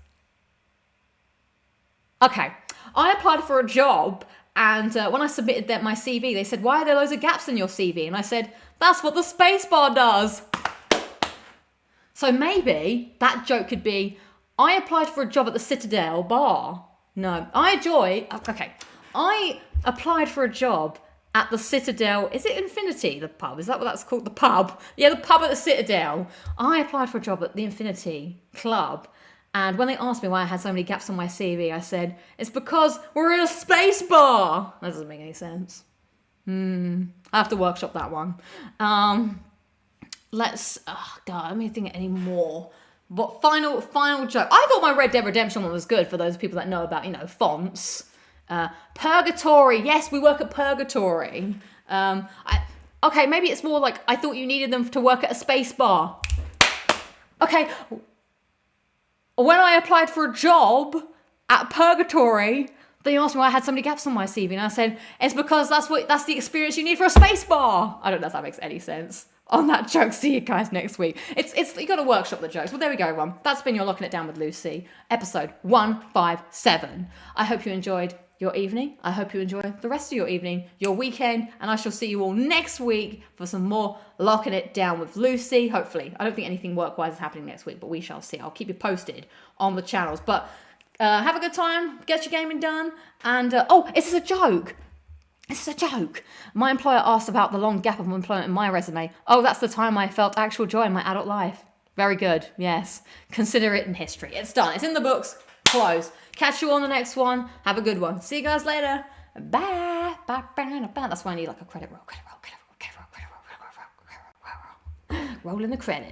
Okay. I applied for a job, and when I submitted my CV, they said, why are there loads of gaps in your CV? And I said, that's what the spacebar does. So maybe that joke could be, I applied for a job at the Citadel bar. No, I applied for a job at the Citadel. Is it Infinity, the pub? Is that what that's called? The pub? Yeah, the pub at the Citadel. I applied for a job at the Infinity Club. And when they asked me why I had so many gaps on my CV, I said, it's because we're in a space bar. That doesn't make any sense. I have to workshop that one. Oh God, let me think of any more. But final joke. I thought my Red Dead Redemption one was good for those people that know about, fonts. Purgatory. Yes, we work at Purgatory. Okay, maybe it's more like I thought you needed them to work at a space bar. Okay. When I applied for a job at Purgatory, they asked me why I had so many gaps on my CV, and I said, it's because that's the experience you need for a space bar. I don't know if that makes any sense. On that joke, see you guys next week. It's you got to workshop the jokes. Well, there we go, everyone. That's been your Locking It Down with Lucy, episode 157. I hope you enjoyed your evening. I hope you enjoy the rest of your evening, your weekend, and I shall see you all next week for some more Locking It Down with Lucy. Hopefully. I don't think anything work-wise is happening next week, but we shall see. I'll keep you posted on the channels. But have a good time. Get your gaming done. And, is this a joke? This is a joke. My employer asked about the long gap of employment in my resume. Oh, that's the time I felt actual joy in my adult life. Very good. Yes. Consider it in history. It's done. It's in the books. Close. Catch you on the next one. Have a good one. See you guys later. Bye. Bye. That's why I need like a credit roll. Roll in the credit.